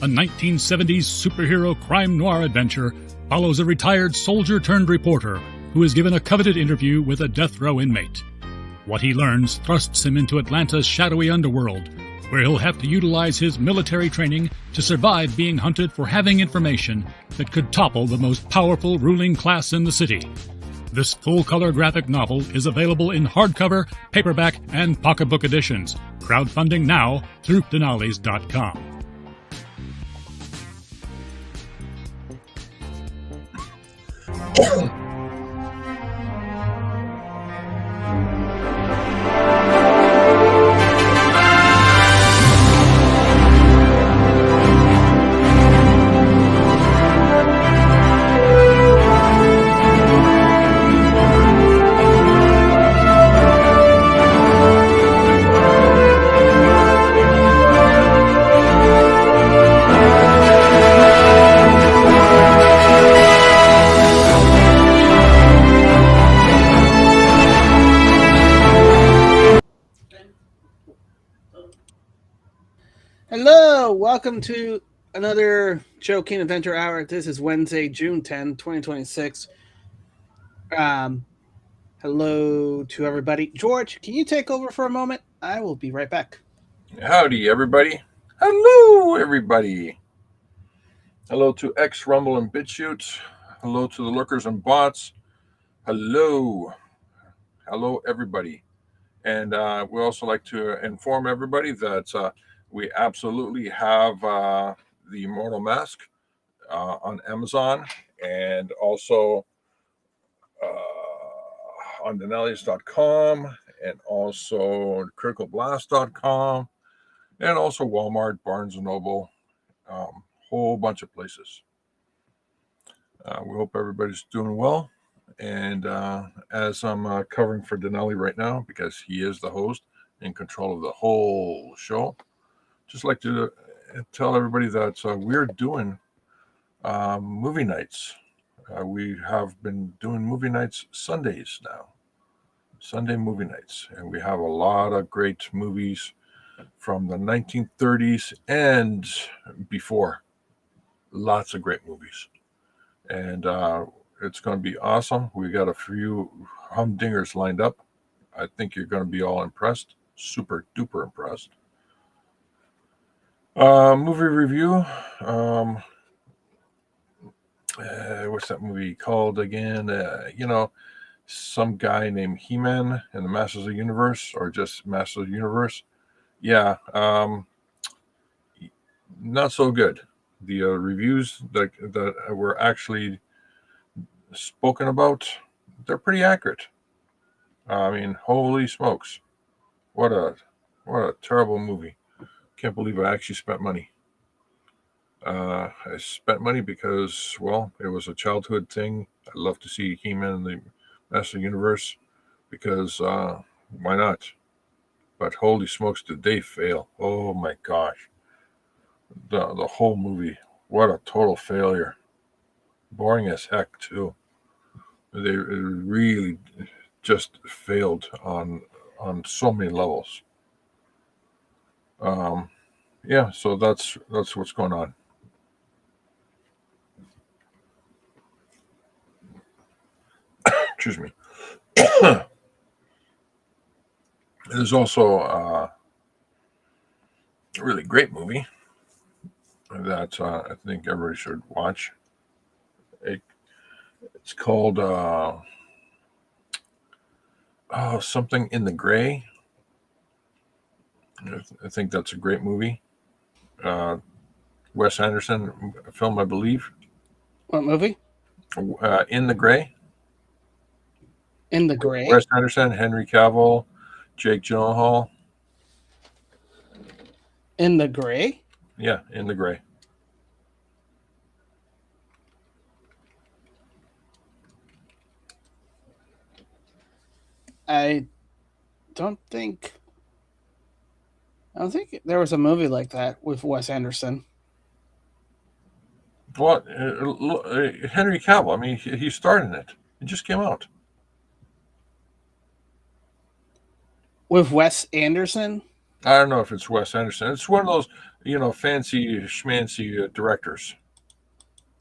a 1970s superhero crime noir adventure follows a retired soldier-turned-reporter who is given a coveted interview with a death row inmate. What he learns thrusts him into Atlanta's shadowy underworld, where he'll have to utilize his military training to survive being hunted for having information that could topple the most powerful ruling class in the city. This full-color graphic novel is available in hardcover, paperback, and pocketbook editions. Crowdfunding now through Dinales.com. Hello, welcome to another Joking Adventure Hour. This is Wednesday, June 10, 2026. Hello to everybody. George, can you take over for a moment? I will be right back. Howdy, everybody. Hello, everybody. Hello to X, Rumble, and BitChute. Hello to the lurkers and bots. Hello. Hello, everybody. And we also like to inform everybody that we absolutely have the Immortal Mask on Amazon and also on Dinales.com and also CriticalBlast.com and also Walmart, Barnes & Noble, whole bunch of places. We hope everybody's doing well. And as I'm covering for Dinales right now, because he is the host in control of the whole show, just like to tell everybody that we're doing movie nights. We have been doing movie nights Sundays now, Sunday movie nights. And we have a lot of great movies from the 1930s and before. Lots of great movies. And it's going to be awesome. We got a few humdingers lined up. I think you're going to be all impressed. Super duper impressed. Movie review. What's that movie called again? Some guy named He-Man in the Masters of the Universe, or just Masters of the Universe. Yeah, not so good. The reviews that were actually spoken about, they're pretty accurate. I mean, holy smokes, what a terrible movie. Can't believe I actually spent money. I spent money because, well, it was a childhood thing. I love to see He-Man in the Master of the Universe because why not? But holy smokes, did they fail? Oh my gosh. The whole movie, what a total failure. Boring as heck, too. They really just failed on so many levels. Yeah, so that's what's going on. Excuse me. There's also a really great movie that I think everybody should watch. It's called Something in the Gray. I think that's a great movie. Wes Anderson film, I believe. What movie? In the Gray. In the Gray? Wes Anderson, Henry Cavill, Jake Gyllenhaal. In the Gray? Yeah, In the Gray. I don't think there was a movie like that with Wes Anderson. What? Henry Cavill, I mean, he starred in it. It just came out. With Wes Anderson? I don't know if it's Wes Anderson. It's one of those, fancy schmancy directors.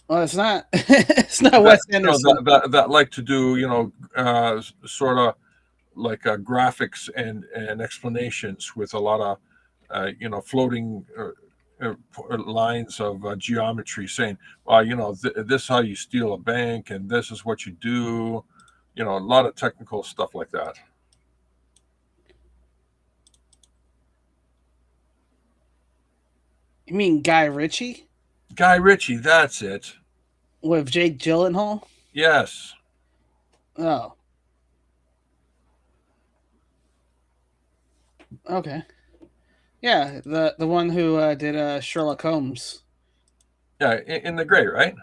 Well, it's not. It's not Wes Anderson. That like to do, sort of like graphics and explanations with a lot of, floating lines of geometry, saying, well, this is how you steal a bank, and this is what you do. A lot of technical stuff like that. You mean Guy Ritchie? Guy Ritchie, that's it. With Jake Gyllenhaal? Yes. Oh. Okay. Yeah, the one who did Sherlock Holmes. Yeah, in the gray, right?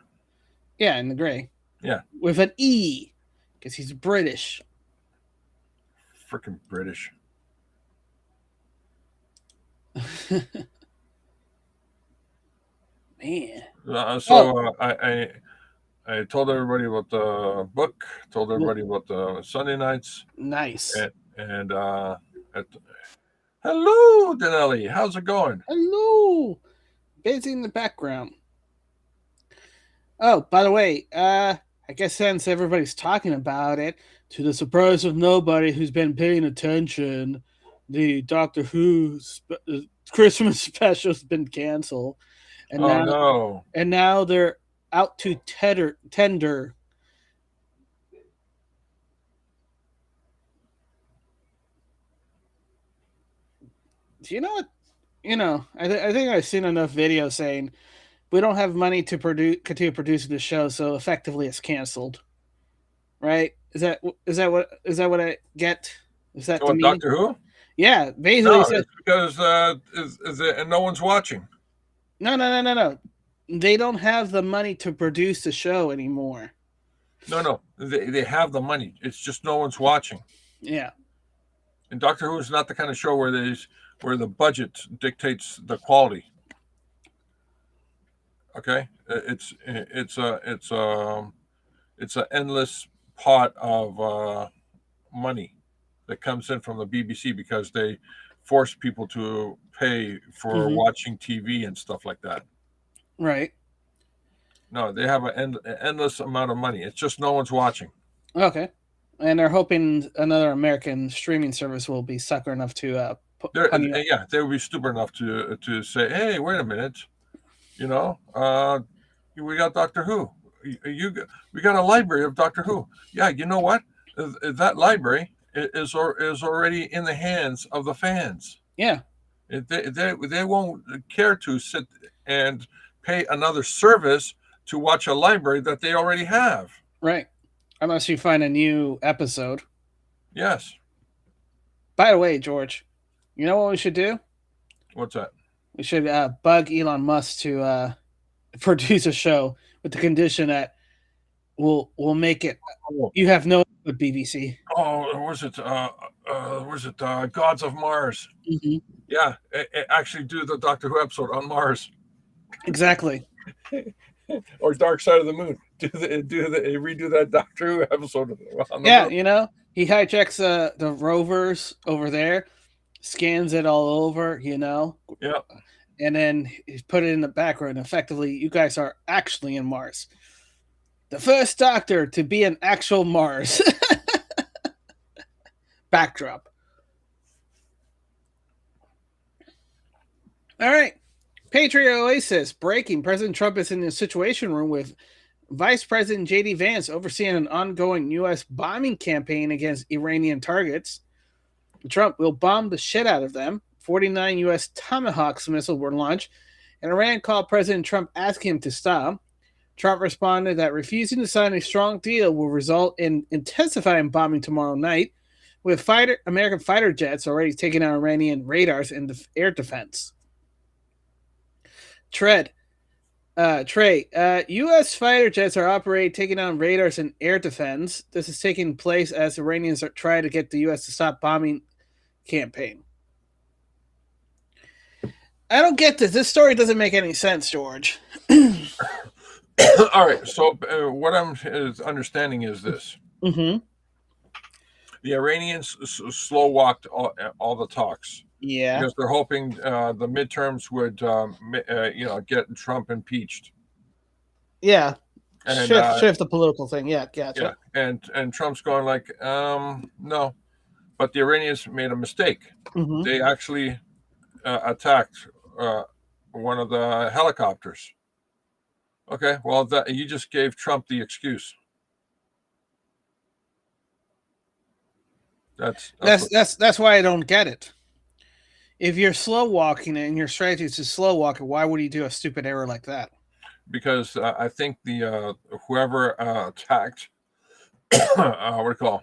Yeah, in the gray. Yeah. With an E, because he's British. Freaking British. Man. I told everybody about the book. Told everybody about the Sunday nights. Nice. And hello, Dinales. How's it going? Hello. Busy in the background. Oh, by the way, I guess since everybody's talking about it, to the surprise of nobody who's been paying attention, the Doctor Who Christmas special has been canceled, and now they're out to tender. Do you know what? I think I've seen enough videos saying we don't have money to continue producing the show, so effectively it's canceled. Right? Is that what I get? Is that the meaning? Doctor Who? Yeah, basically. No, it's because and no one's watching. No. They don't have the money to produce the show anymore. No. They have the money. It's just no one's watching. Yeah. And Doctor Who is not the kind of show where the budget dictates the quality. Okay, it's an endless pot of money that comes in from the BBC because they force people to pay for watching TV and stuff like that. Right. No, they have an endless amount of money. It's just no one's watching. Okay. And they're hoping another American streaming service will be sucker enough to they would be stupid enough to say, hey, wait a minute, we got Doctor Who. We got a library of Doctor Who. Yeah, you know what? That library is already in the hands of the fans. Yeah. They won't care to sit and pay another service to watch a library that they already have. Right. Unless you find a new episode. Yes. By the way, George, you know what we should do? What's that? We should bug Elon Musk to produce a show with the condition that we'll make it. You have no with BBC. Oh, was it? Gods of Mars? Mm-hmm. Yeah, actually do the Doctor Who episode on Mars. Exactly. Or Dark Side of the Moon. Redo that Doctor Who episode. Yeah, moon. He hijacks the rovers over there, scans it all over, Yeah. And then he's put it in the background. Effectively, you guys are actually in Mars. The first Doctor to be an actual Mars backdrop. All right. Patriot Oasis breaking. President Trump is in the Situation Room with Vice President J.D. Vance overseeing an ongoing U.S. bombing campaign against Iranian targets. Trump will bomb the shit out of them. 49 U.S. Tomahawks missiles were launched, and Iran called President Trump asking him to stop. Trump responded that refusing to sign a strong deal will result in intensifying bombing tomorrow night, with American fighter jets already taking out Iranian radars in the air defense. Trey, U.S. fighter jets are operating, taking out radars in air defense. This is taking place as Iranians are trying to get the U.S. to stop bombing campaign. I don't get this. This story doesn't make any sense, George. All right. So what I'm understanding is this. Mm-hmm. The Iranians slow-walked all the talks. Yeah. because they're hoping the midterms would, get Trump impeached. Yeah. And Shift the political thing. Yeah, yeah, gotcha. and Trump's going like, no, but the Iranians made a mistake. Mm-hmm. They actually attacked one of the helicopters. Okay, well, that you just gave Trump the excuse. That's why I don't get it. If you're slow walking and your strategy is to slow walk it, why would you do a stupid error like that? Because I think the whoever attacked, what do you call,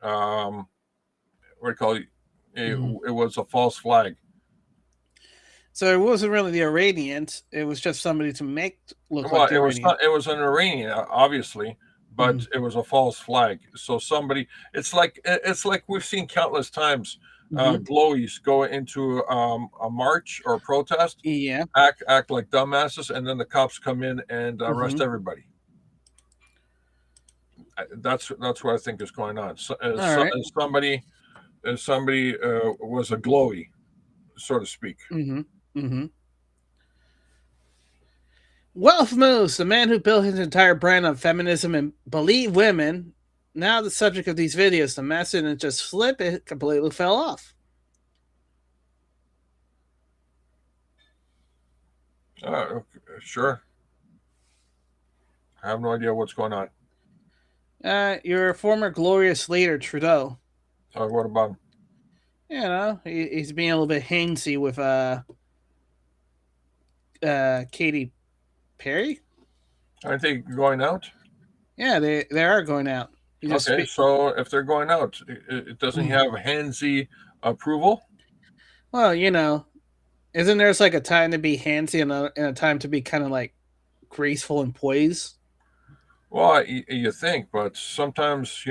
what do you call it? It was a false flag. So it wasn't really the Iranians; it was just somebody to make look Well, like the it was Iranian. not. It was an Iranian, obviously, but it was a false flag. So somebody, it's like we've seen countless times. Glowies go into a march or a protest, Yeah. act like dumbasses, and then the cops come in and arrest everybody. That's what I think is going on. Right. Somebody was a glowy, so to speak. Wealth Moose, the man who built his entire brand on feminism and believe women, now the subject of these videos. The message didn't just slip; it completely fell off. Sure. I have no idea what's going on. Your former glorious leader Trudeau. What about him? You know, he's being a little bit handsy with Katy Perry. Aren't they going out? Yeah, they are going out. Okay, so if they're going out, it doesn't have handsy approval. Well, you know, isn't there like a time to be handsy and a time to be kind of like graceful and poised? Well, you think, but sometimes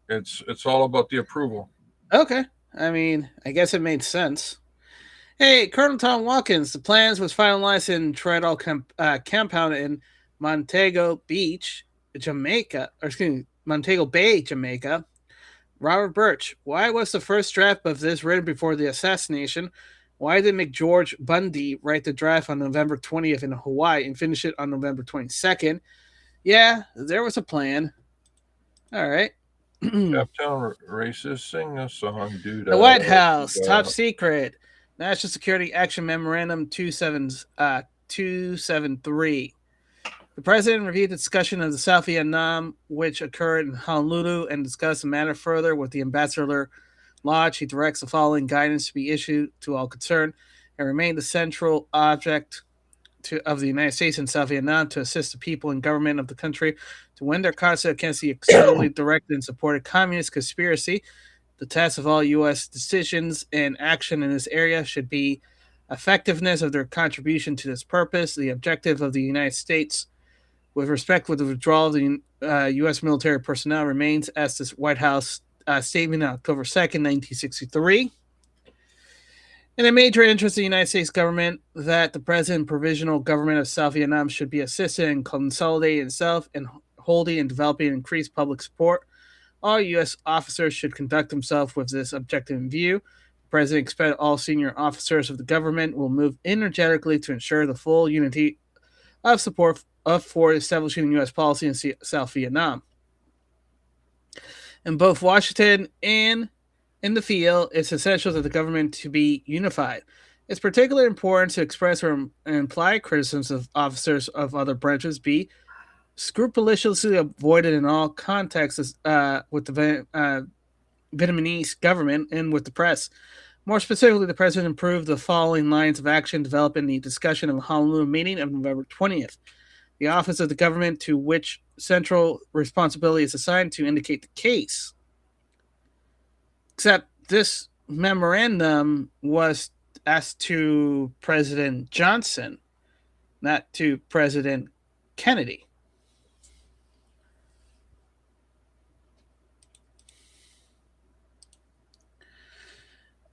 it's all about the approval. Okay, I mean, I guess it made sense. Hey, Colonel Tom Watkins, the plans was finalized in Tridal compound in Montego Beach, Jamaica, or excuse me, Montego Bay, Jamaica. Robert Birch, why was the first draft of this written before the assassination? Why did McGeorge Bundy write the draft on November 20th in Hawaii and finish it on November 22nd? Yeah, there was a plan. All right. Uptown Racist, sing a song, dude. The White House, top secret. National Security Action Memorandum 273. The president reviewed the discussion of the South Vietnam, which occurred in Honolulu, and discussed the matter further with the Ambassador Lodge. He directs the following guidance to be issued to all concerned and remain the central object of the United States and South Vietnam to assist the people and government of the country to win their cause against the externally directed and supported communist conspiracy. The test of all U.S. decisions and action in this area should be effectiveness of their contribution to this purpose. The objective of the United States with respect to the withdrawal of the U.S. military personnel remains as this White House statement on October 2nd, 1963. In a major interest of the United States government that the present provisional government of South Vietnam should be assisted in consolidating itself and holding and developing increased public support. All U.S. officers should conduct themselves with this objective in view. The President expects all senior officers of the government will move energetically to ensure the full unity of support for establishing U.S. policy in South Vietnam. In both Washington and in the field, it's essential that the government to be unified. It's particularly important to express or imply criticisms of officers of other branches be scrupulously avoided in all contexts with the Vietnamese government and with the press. More specifically, the president approved the following lines of action developed in the discussion of the Honolulu meeting of November 20th. The office of the government to which central responsibility is assigned to indicate the case. Except this memorandum was asked to President Johnson, not to President Kennedy.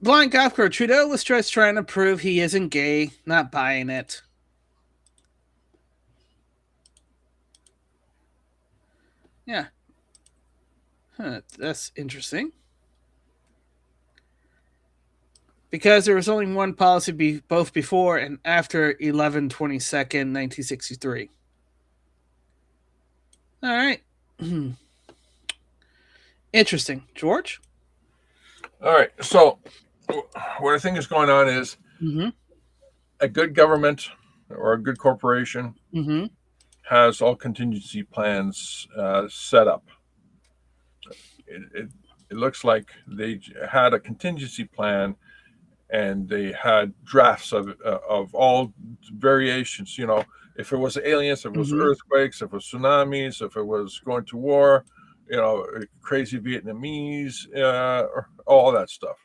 Blind Golfcrow, Trudeau was just trying to prove he isn't gay, not buying it. Yeah. Huh, that's interesting. Because there was only one policy both before and after 11/22, 1963. All right. Interesting. George? All right. So, what I think is going on is a good government or a good corporation has all contingency plans set up. It looks like they had a contingency plan, and they had drafts of all variations. You know, if it was aliens, if it was earthquakes, if it was tsunamis, if it was going to war, you know, crazy Vietnamese, all that stuff.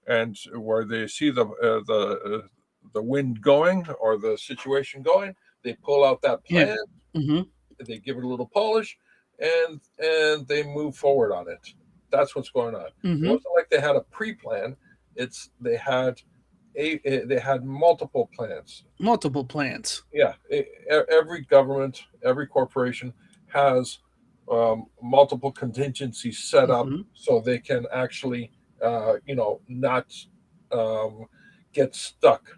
And where they see the wind going or the situation going, they pull out that plan, they give it a little polish, and they move forward on it. That's what's going on. It wasn't like they had a pre-plan. They had multiple plans. Multiple plans. Yeah, every government, every corporation has multiple contingencies set up so they can actually, not get stuck.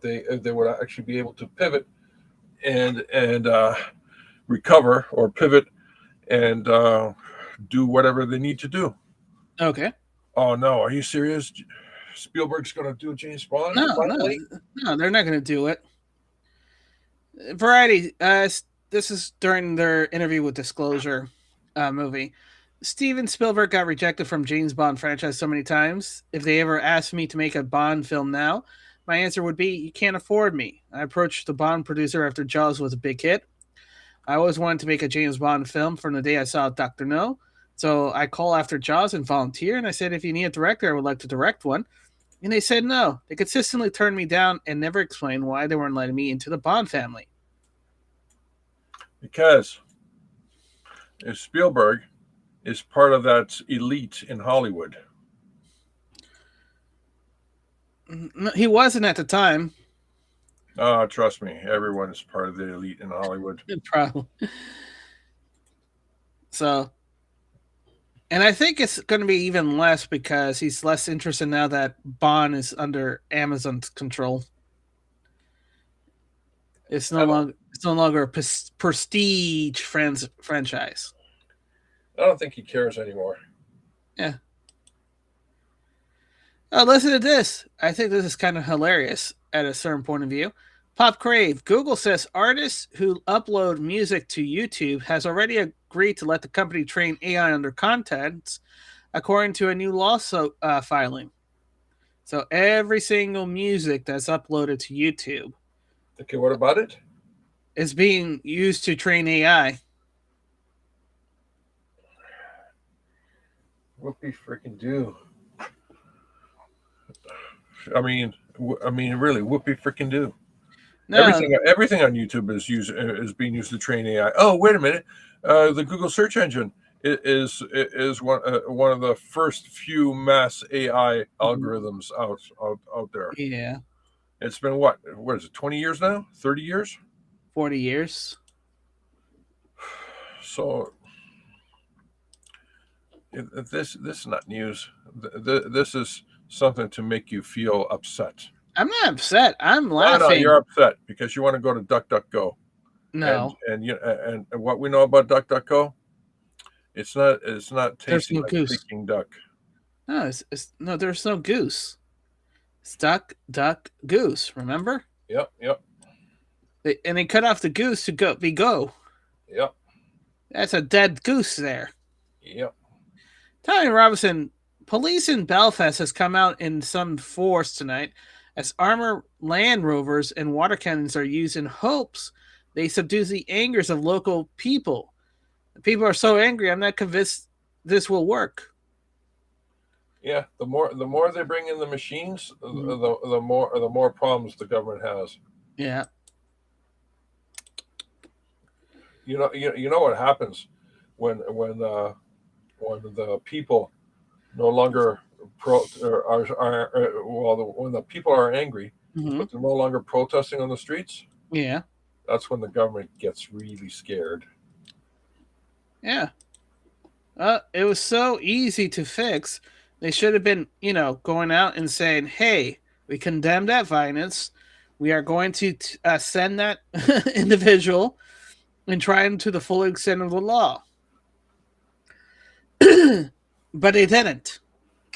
They would actually be able to pivot and recover or pivot and do whatever they need to do. Okay. Oh no, are you serious? Spielberg's going to do James Bond? No, they're not going to do it. Variety. This is during their interview with Disclosure movie. Steven Spielberg got rejected from James Bond franchise so many times. If they ever asked me to make a Bond film now, my answer would be, you can't afford me. I approached the Bond producer after Jaws was a big hit. I always wanted to make a James Bond film from the day I saw Dr. No. So I called after Jaws and volunteered, and I said, if you need a director, I would like to direct one. And they said no. They consistently turned me down and never explained why they weren't letting me into the Bond family. Because if Spielberg is part of that elite in Hollywood. No, he wasn't at the time. Oh, trust me, everyone is part of the elite in Hollywood. Probably. So, and I think it's going to be even less because he's less interested now that Bond is under Amazon's control. It's no longer a prestige franchise. I don't think he cares anymore. Yeah. Oh, listen to this. I think this is kind of hilarious at a certain point of view. Pop Crave. Google says artists who upload music to YouTube has already agreed to let the company train AI on their contents, according to a new lawsuit filing. So every single music that's uploaded to YouTube. Okay, what about it? Is being used to train AI. Whoopie freaking do. I mean, really, whoopie freaking do. No. Everything on YouTube is being used to train AI. Oh, wait a minute. The Google search engine is one of the first few mass AI algorithms out there. Yeah. It's been what is it? 20 years now? 30 years? 40 years. So this is not news. This is something to make you feel upset. I'm not upset. I'm laughing. No, you're upset because you want to go to DuckDuckGo. No. And what we know about DuckDuckGo, it's not tasting like Peking duck. No, no. There's no goose. It's duck, goose. Remember? Yep. And they cut off the goose to go. Yep. That's a dead goose there. Yep. Tommy Robinson, police in Belfast has come out in some force tonight as armored Land Rovers and water cannons are used in hopes they subdue the angers of local people. The people are so angry, I'm not convinced this will work. Yeah, the more they bring in the machines, the more problems the government has. Yeah. You know what happens when the people no longer when the people are angry, but they're no longer protesting on the streets. Yeah, that's when the government gets really scared. Yeah, it was so easy to fix. They should have been, going out and saying, "Hey, we condemn that violence. We are going to send that individual and try him to the full extent of the law." But they didn't.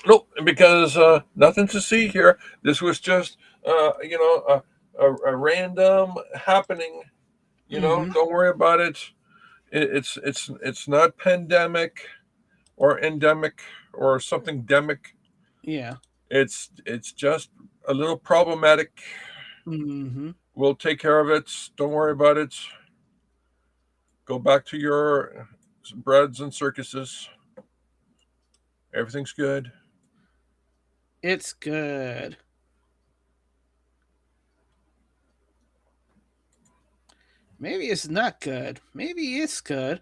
No, because nothing to see here. This was just, a random happening. Mm-hmm. Don't worry about it. It's not pandemic or endemic or something demic. Yeah. It's just a little problematic. Mm-hmm. We'll take care of it. Don't worry about it. Go back to your breads and circuses. Everything's good. It's good. Maybe it's not good. Maybe it's good.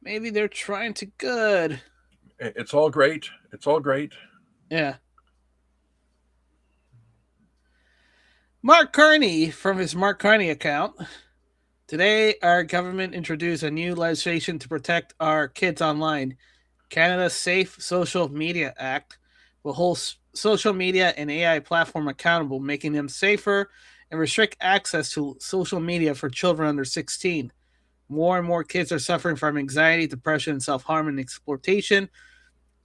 Maybe they're trying to good. It's all great. It's all great. Yeah. Mark Carney from his Mark Carney account. Today, our government introduced a new legislation to protect our kids online. Canada's Safe Social Media Act will hold social media and AI platform accountable, making them safer and restrict access to social media for children under 16. More and more kids are suffering from anxiety, depression, self harm, and exploitation.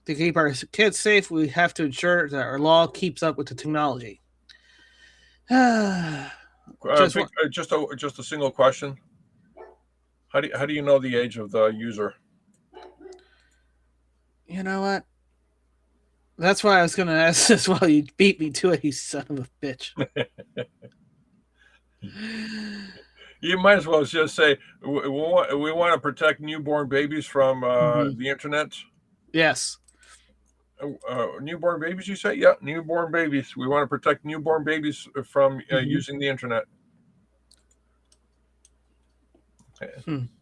To keep our kids safe, we have to ensure that our law keeps up with the technology. Just one. Just a single question. How do you know the age of the user? You know what? That's why I was going to ask this while you beat me to it, you son of a bitch. You might as well just say we want to protect newborn babies from the internet. Yes. Newborn babies, you say? Yeah, newborn babies. We want to protect newborn babies from using the internet.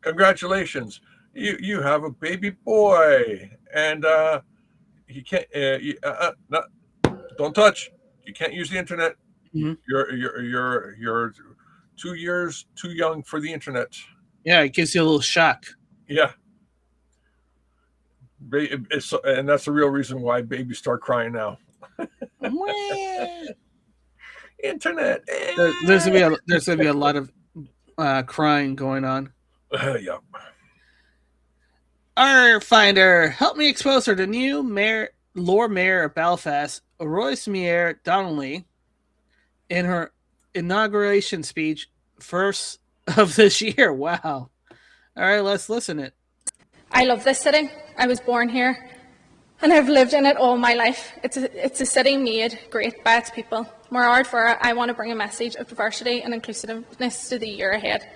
Congratulations, you have a baby boy, and he can't. No, don't touch. You can't use the internet. Mm-hmm. You're 2 years too young for the internet. Yeah, it gives you a little shock. Yeah. And that's the real reason why babies start crying now. Internet. There's gonna be a lot of crying going on. Yeah. Our finder, help me expose her. The new Lord Mayor of Belfast, Royce Mayor Donnelly, in her inauguration speech, first of this year. Wow. All right, let's listen it. I love this city. I was born here, and I've lived in it all my life. It's a city made great by its people. Moreover, for it, I want to bring a message of diversity and inclusiveness to the year ahead.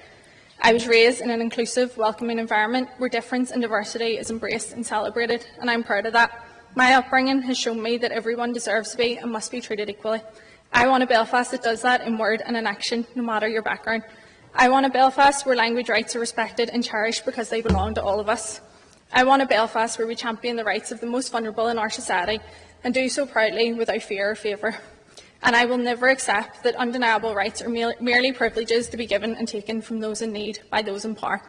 I was raised in an inclusive, welcoming environment where difference and diversity is embraced and celebrated, and I'm proud of that. My upbringing has shown me that everyone deserves to be and must be treated equally. I want a Belfast that does that in word and in action, no matter your background. I want a Belfast where language rights are respected and cherished because they belong to all of us. I want a Belfast where we champion the rights of the most vulnerable in our society and do so proudly without fear or favour. And I will never accept that undeniable rights are merely privileges to be given and taken from those in need by those in power.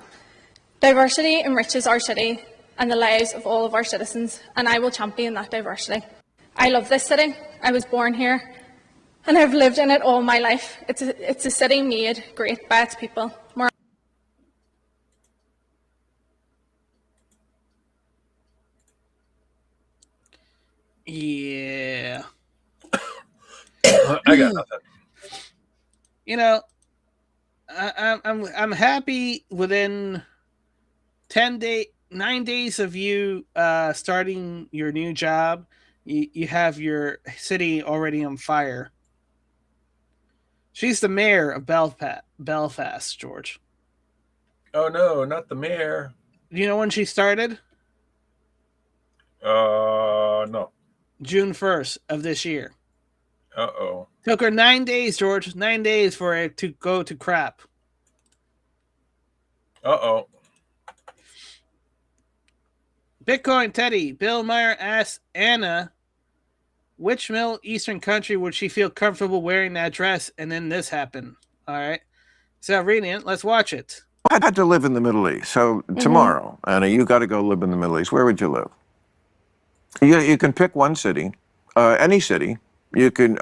Diversity enriches our city and the lives of all of our citizens, and I will champion that diversity. I love this city. I was born here, and I've lived in it all my life. It's a city made great by its people. Yeah. I got nothing. You know, I'm happy within 9 days of you starting your new job, you have your city already on fire. She's the mayor of Belfast, George. Oh no, not the mayor. Do you know when she started? No. June 1st of this year. Uh-oh. Took her 9 days, George. 9 days for it to go to crap. Uh-oh. Bitcoin Teddy, Bill Meyer asks Anna, which Middle Eastern country would she feel comfortable wearing that dress? And then this happened. All right. So reading it, let's watch it. I had to live in the Middle East. So tomorrow, Anna, you got to go live in the Middle East. Where would you live? You can pick one city, any city. You can,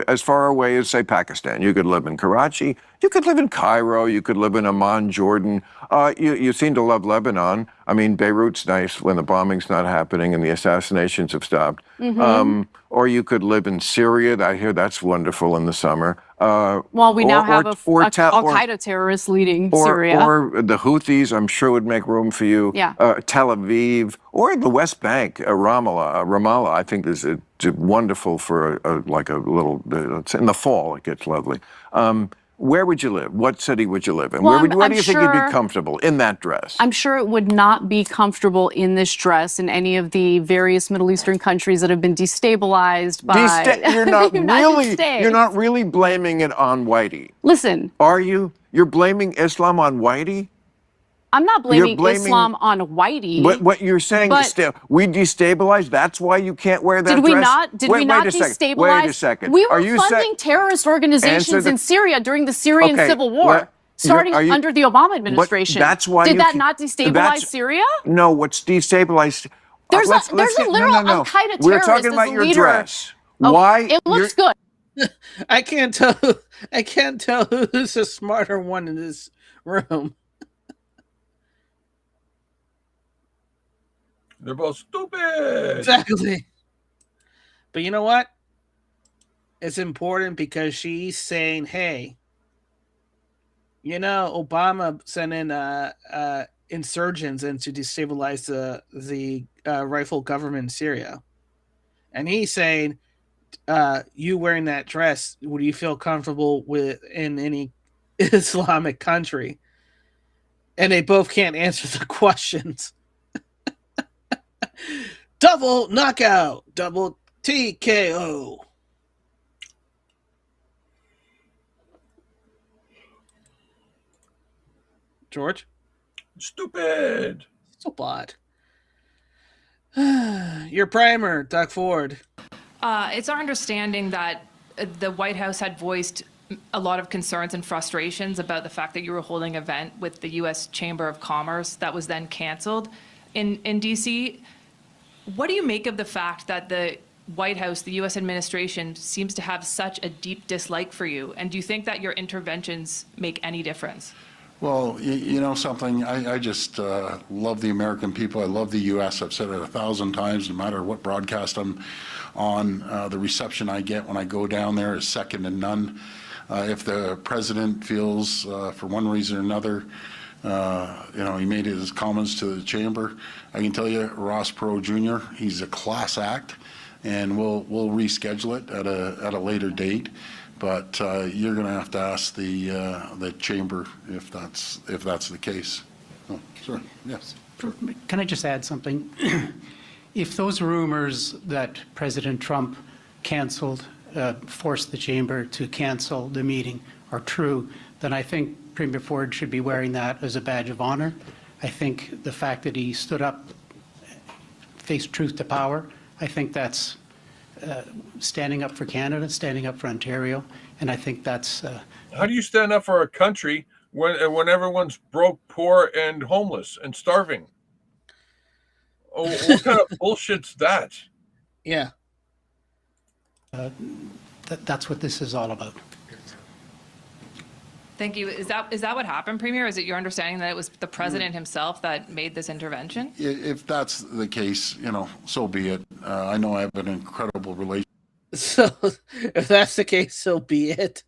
as far away as, say, Pakistan. You could live in Karachi. You could live in Cairo. You could live in Amman, Jordan. You seem to love Lebanon. I mean, Beirut's nice when the bombing's not happening and the assassinations have stopped. Or you could live in Syria. I hear that's wonderful in the summer. Well, we now have Al Qaeda terrorist leading Syria. Or the Houthis, I'm sure, would make room for you. Yeah. Tel Aviv, or the West Bank, Ramallah. I think is wonderful for a little. In the fall, it gets lovely. Where would you live? What city would you live in? Well, where do you think you'd be comfortable in that dress? I'm sure it would not be comfortable in this dress in any of the various Middle Eastern countries that have been destabilized by You're not really. You're not really blaming it on Whitey. Listen. Are you? You're blaming Islam on Whitey? I'm not blaming Islam on Whitey. But what you're saying is we destabilized. That's why you can't wear that dress. Did we not destabilize? Wait a second. We were funding terrorist organizations in Syria during the Syrian civil war, starting under the Obama administration. That's why did that not destabilize Syria? No, what's destabilized? There's a literal Al Qaeda terrorist. We're talking about your dress. Why? It looks good. I can't tell. I can't tell who's the smarter one in this room. They're both stupid. Exactly. But you know what? It's important because she's saying, hey, Obama sent in insurgents in to destabilize the rifle government in Syria. And he's saying, you wearing that dress, would you feel comfortable with in any Islamic country? And they both can't answer the questions. Double knockout, double TKO. George? Stupid. Stupid. Your primer, Doug Ford. It's our understanding that the White House had voiced a lot of concerns and frustrations about the fact that you were holding an event with the U.S. Chamber of Commerce that was then canceled in D.C. What do you make of the fact that the White House, the U.S. administration, seems to have such a deep dislike for you? And do you think that your interventions make any difference? Well, you know something, I just love the American people. I love the U.S. I've said it 1,000 times, no matter what broadcast I'm on. The reception I get when I go down there is second to none. If the president feels, for one reason or another, he made his comments to the chamber, I can tell you, Ross Perot Jr., he's a class act, and we'll reschedule it at a later date. But you're going to have to ask the chamber if that's the case. Oh, sure. Yes. Can I just add something? If those rumors that President Trump forced the chamber to cancel the meeting are true, then I think Premier Ford should be wearing that as a badge of honor. I think the fact that he stood up, faced truth to power, I think that's standing up for Canada, standing up for Ontario, and I think that's... How do you stand up for a country when everyone's broke, poor, and homeless and starving? Oh, what kind of bullshit's that? Yeah. That's what this is all about. Thank you. Is that what happened, Premier? Is it your understanding that it was the president himself that made this intervention? If that's the case, so be it. I know I have an incredible relationship. So, if that's the case, so be it.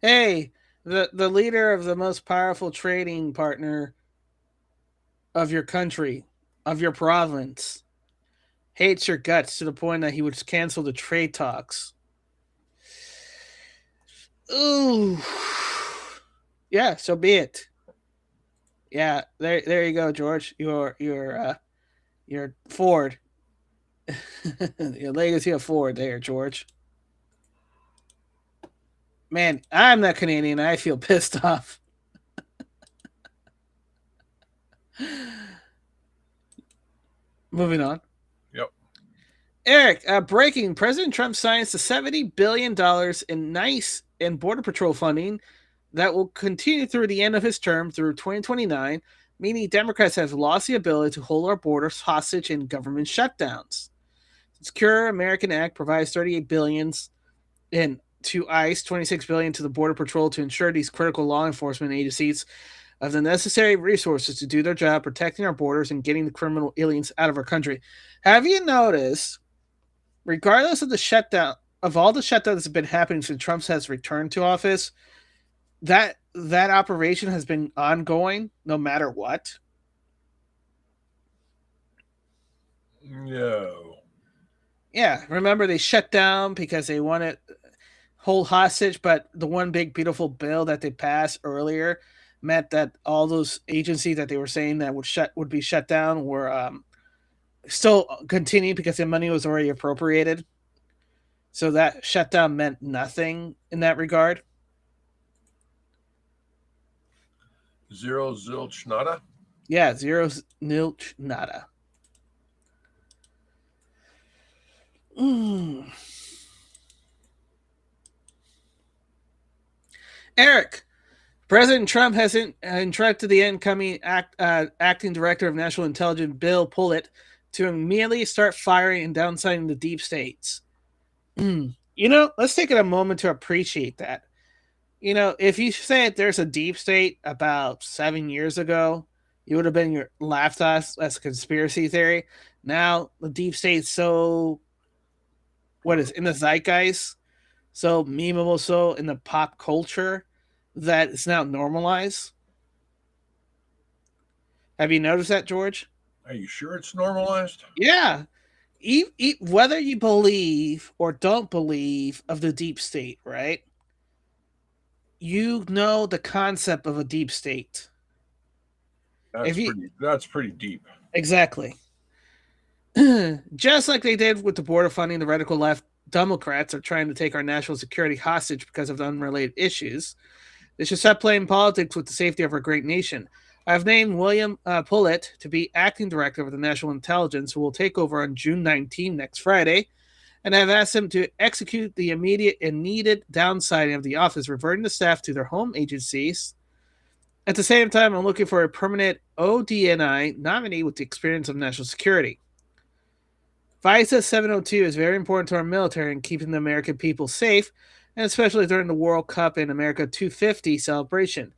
Hey, the leader of the most powerful trading partner of your country, of your province, hates your guts to the point that he would cancel the trade talks. Ooh. Yeah, so be it. Yeah, there you go, George. Your Ford. Your legacy of Ford there, George. Man, I'm not Canadian. I feel pissed off. Moving on. Yep. Eric, breaking. President Trump signs the $70 billion in NICE and Border Patrol funding that will continue through the end of his term through 2029. meaning Democrats have lost the ability to hold our borders hostage in government shutdowns. The Secure American Act provides $38 billion to ICE, $26 billion to the Border Patrol to ensure these critical law enforcement agencies have the necessary resources to do their job protecting our borders and getting the criminal aliens out of our country. Have you noticed, regardless of the shutdown, of all the shutdowns that have been happening since Trump has returned to office, that operation has been ongoing no matter what? No. Yeah, remember they shut down because they wanted hold hostage, but the one big beautiful bill that they passed earlier meant that all those agencies that they were saying that would be shut down were still continuing because the money was already appropriated. So that shutdown meant nothing in that regard. Zero zilch nada? Yeah, zero nilch nada. Eric, President Trump has instructed the incoming acting director of national intelligence, Bill Pullett, to immediately start firing and downsizing the deep states. Let's take a moment to appreciate that. If you said there's a deep state about 7 years ago, you would have been laughed at as a conspiracy theory. Now the deep state's so in the zeitgeist, so memeable, so in the pop culture that it's now normalized. Have you noticed that, George? Are you sure it's normalized? Yeah. Whether you believe or don't believe of the deep state, right? You know the concept of a deep state. That's pretty deep. Exactly. Just like they did with the border funding, the radical left Democrats are trying to take our national security hostage because of the unrelated issues. They should stop playing politics with the safety of our great nation. I've named William Pullett to be acting director of the National Intelligence, who will take over on June 19, next Friday, and I've asked him to execute the immediate and needed downsizing of the office, reverting the staff to their home agencies. At the same time, I'm looking for a permanent ODNI nominee with the experience of national security. FISA 702 is very important to our military in keeping the American people safe, and especially during the World Cup and America 250 celebration.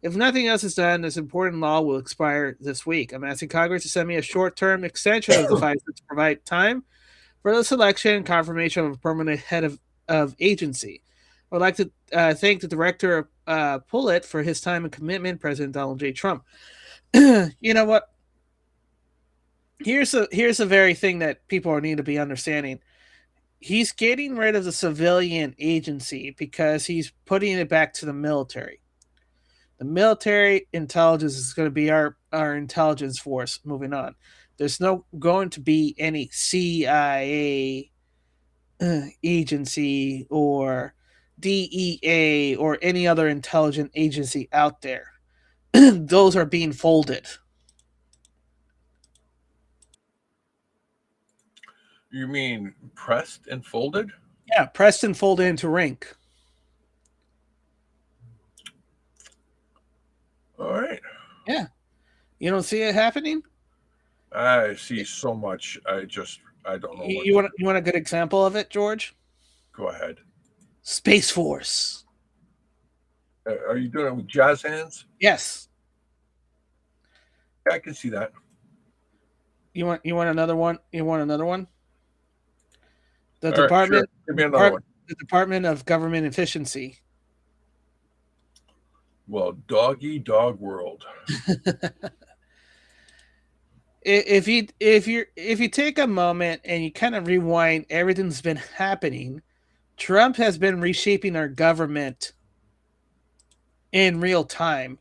If nothing else is done, this important law will expire this week. I'm asking Congress to send me a short-term extension of the FISA to provide time for the selection and confirmation of a permanent head of agency. I would like to thank the director of Pullett for his time and commitment, President Donald J. Trump. You know what? Here's the very thing that people need to be understanding. He's getting rid of the civilian agency because he's putting it back to the military. The military intelligence is going to be our intelligence force moving on. There's no going to be any CIA agency or DEA or any other intelligent agency out there. Those are being folded. You mean pressed and folded? Yeah, pressed and folded into rank. All right. Yeah. You don't see it happening? I see so much. I don't know. You want a good example of it, George? Go ahead. Space Force. Are you doing it with jazz hands? Yes. Yeah, I can see that. You want another one? You want another one? The All Department. Right, sure. Give me another one. The Department of Government Efficiency. Well, doggy dog world. If you take a moment and you kind of rewind everything that's been happening, Trump has been reshaping our government in real time.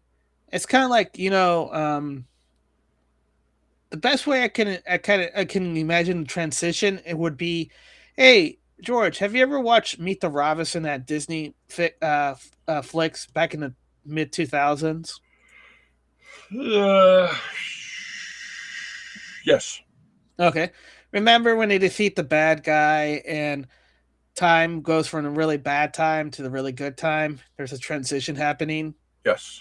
It's kind of like, the best way I can imagine the transition, it would be, hey, George, have you ever watched Meet the Robinson at Disney flicks back in the mid 2000s? Yes. Okay. Remember when they defeat the bad guy and time goes from a really bad time to the really good time? There's a transition happening. Yes.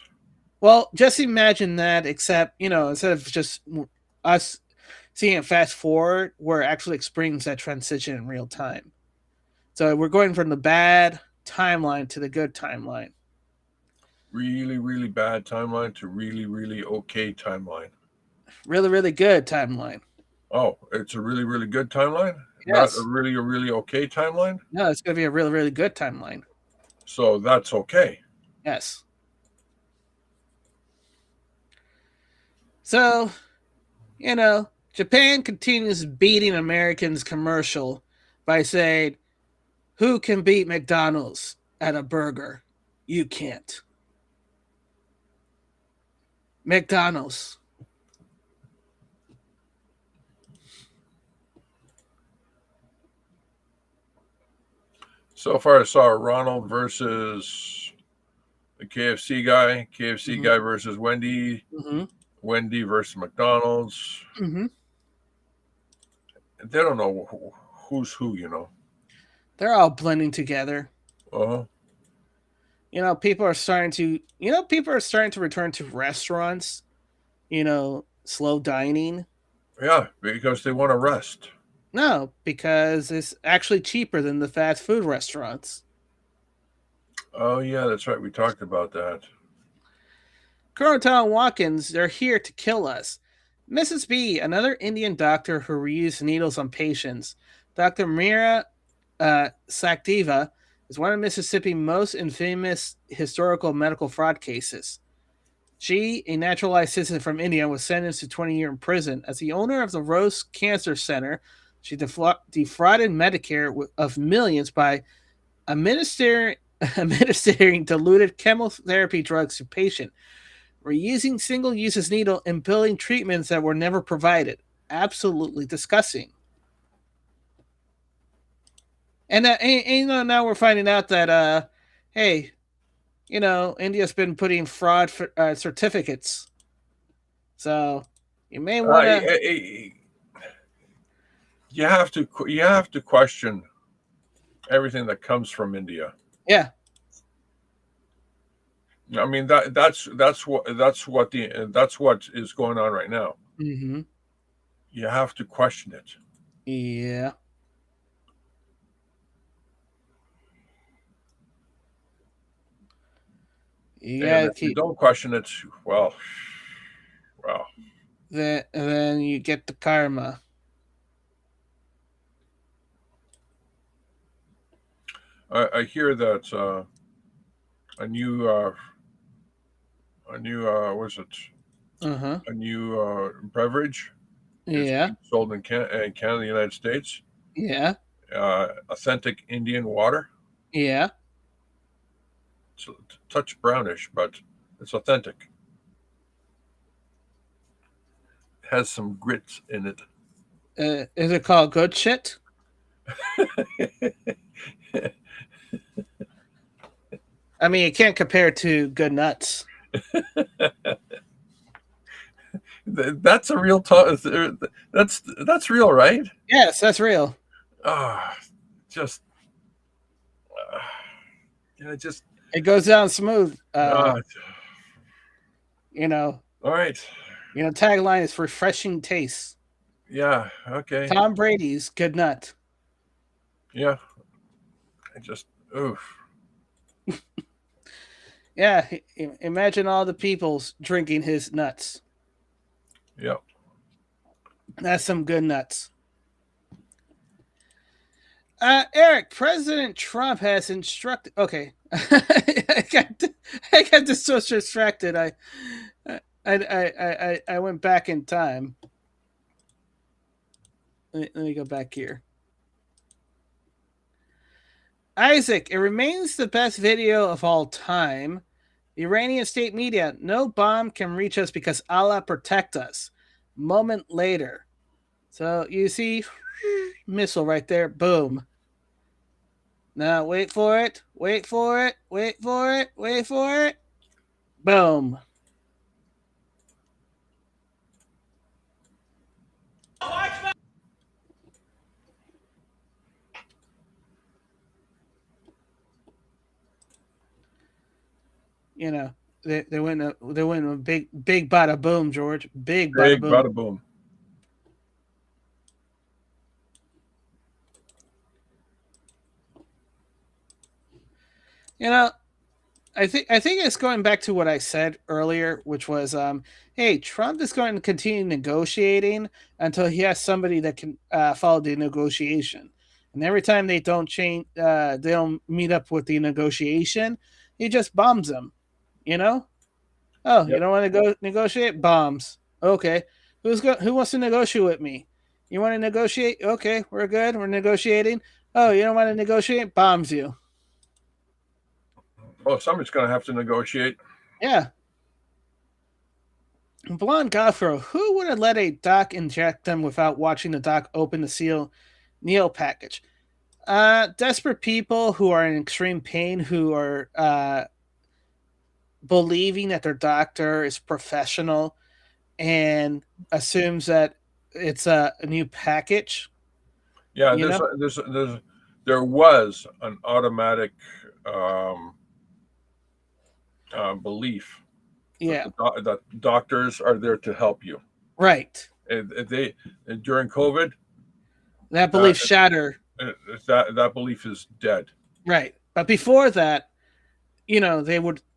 Well, just imagine that, except, instead of just us seeing it fast forward, we're actually experiencing that transition in real time. So we're going from the bad timeline to the good timeline. Really, really bad timeline to really, really okay timeline. Really, really good timeline. Oh, it's a really, really good timeline? Yes. Not a really okay timeline? No, it's going to be a really, really good timeline. So that's okay. Yes. So, Japan continues beating Americans commercial by saying, who can beat McDonald's at a burger? You can't. McDonald's. So far, I saw Ronald versus the KFC guy, KFC guy versus Wendy, Wendy versus McDonald's. They don't know who's who, They're all blending together. Uh-huh. People are starting to return to restaurants, slow dining. Yeah, because they want to rest. No, because it's actually cheaper than the fast food restaurants. Oh, yeah, that's right. We talked about that. Kurotan and Watkins, they're here to kill us. Mrs. B, another Indian doctor who reused needles on patients. Dr. Mira Sakdeva is one of Mississippi's most infamous historical medical fraud cases. She, a naturalized citizen from India, was sentenced to 20 years in prison. As the owner of the Rose Cancer Center, she defrauded Medicare of millions by administering diluted chemotherapy drugs to patients, reusing single-use needle and billing treatments that were never provided. Absolutely disgusting. And now we're finding out that, hey, India's been putting fraud certificates. So you may want to. You have to question everything that comes from India. Yeah. I mean that's what is going on right now. Mm-hmm. You have to question it. Yeah. And if you don't question it, well. Then you get the karma. I hear that a new what's it? A new beverage is being sold in Canada, the United States. Yeah. Authentic Indian water. Yeah. It's a touch brownish, but it's authentic. It has some grits in it. Is it called good shit? I mean, it can't compare to good nuts. That's a real that's real, right? Yes, that's real. Just it goes down smooth. All right. Tagline is refreshing taste. Yeah. Okay. Tom Brady's good nut. Yeah. I just oof. Yeah. Imagine all the people drinking his nuts. Yep. That's some good nuts. Eric, President Trump has instructed. Okay, I got this so distracted. I went back in time. Let me go back here. Isaac, it remains the best video of all time. The Iranian state media, no bomb can reach us because Allah protect us. Moment later. So you see, missile right there. Boom. Now wait for it. Wait for it. Wait for it. Wait for it. Boom. They went a big bada boom, George. Big Big boom. bada boom. You know, I think it's going back to what I said earlier, which was, hey, Trump is going to continue negotiating until he has somebody that can follow the negotiation. And every time they don't they don't meet up with the negotiation, he just bombs them. You know? Oh, you Yep. don't want to go negotiate? Bombs. Okay. Who wants to negotiate with me? You want to negotiate? Okay, we're good. We're negotiating. Oh, you don't want to negotiate? Bombs you. Oh, somebody's going to have to negotiate. Yeah. Blonde Gothro, who would have let a doc inject them without watching the doc open the seal Neo package? Desperate people who are in extreme pain, who are believing that their doctor is professional and assumes that it's a new package. Yeah, You know? there was an automatic belief Yeah. that doctors are there to help you. Right. They during COVID, That belief shatter. that belief is dead. Right. But before that, you know,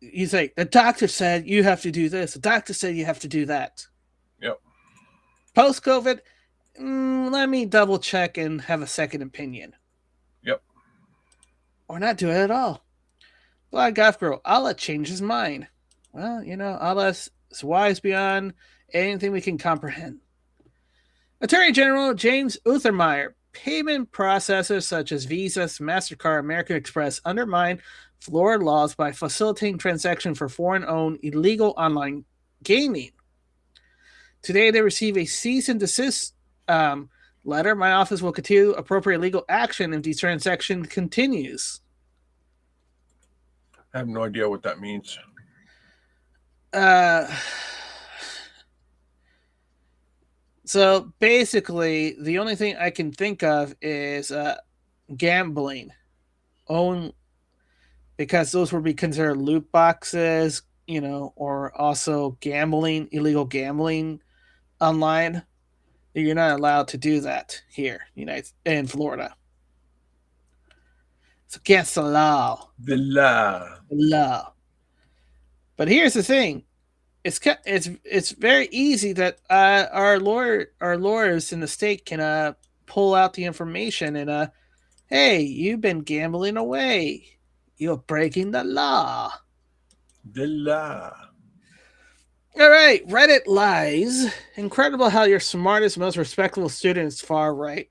he's like, the doctor said you have to do this. The doctor said you have to do that. Yep. Post COVID, let me double check and have a second opinion. Yep. Or not do it at all. Blood Gothro, Allah changed his mind. Well, you know, Allah is wise beyond anything we can comprehend. Attorney General James Uthermeyer, payment processors such as Visa, MasterCard, American Express undermine Florida laws by facilitating transactions for foreign-owned illegal online gaming. Today, they receive a cease and desist letter. My office will continue appropriate legal action if the transaction continues. I have no idea what that means. So basically, the only thing I can think of is gambling, because those would be considered loot boxes, you know, or also gambling, illegal gambling online. You're not allowed to do that here, in Florida. It's against the law. The law. But here's the thing: it's very easy that our lawyers in the state can pull out the information and hey, you've been gambling away. You're breaking the law. The law. All right, Reddit lies. Incredible how your smartest, most respectable student is far right.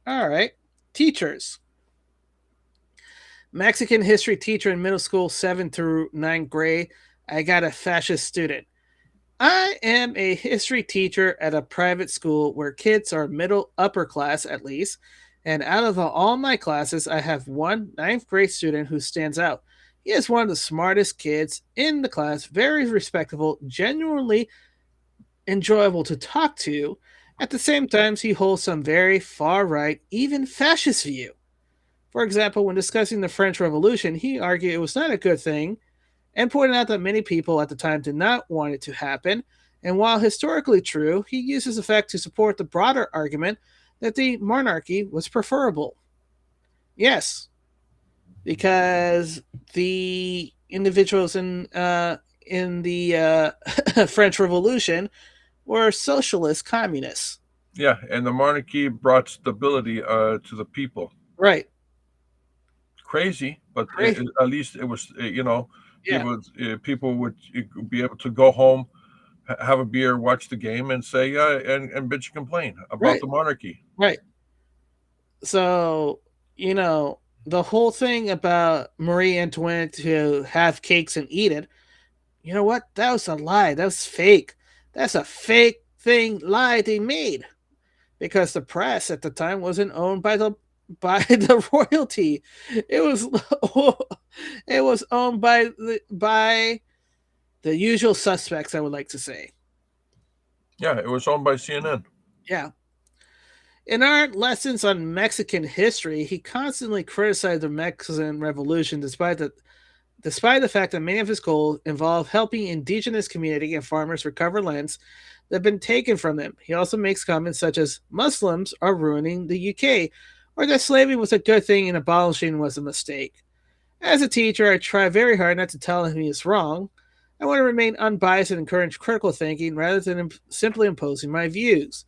All right, teachers. Mexican history teacher in middle school, 7th through 9th grade. I got a fascist student. I am a history teacher at a private school where kids are upper class at least, and out of all my classes, I have one 9th grade student who stands out. He is one of the smartest kids in the class, very respectable, genuinely enjoyable to talk to. At the same time, he holds some very far right, even fascist view. For example, when discussing the French Revolution, he argued it was not a good thing and pointed out that many people at the time did not want it to happen. And while historically true, he uses the fact to support the broader argument that the monarchy was preferable. Yes, because the individuals in the French Revolution were socialist communists. Yeah, and the monarchy brought stability to the people. Right. Crazy, but at least it was, Yeah. people would be able to go home, have a beer, watch the game, and say, and bitch and complain about the monarchy. Right. So, the whole thing about Marie Antoinette to have cakes and eat it, you know what? That was a lie. That was fake. That's a fake lie they made. Because the press at the time wasn't owned by the royalty. It was owned by the usual suspects, I would like to say. Yeah, it was owned by CNN. Yeah. In our lessons on Mexican history, he constantly criticized the Mexican Revolution despite despite the fact that many of his goals involve helping indigenous community and farmers recover lands that have been taken from them. He also makes comments such as Muslims are ruining the UK, or that slavery was a good thing and abolishing was a mistake. As a teacher, I try very hard not to tell him he is wrong. I want to remain unbiased and encourage critical thinking rather than simply imposing my views.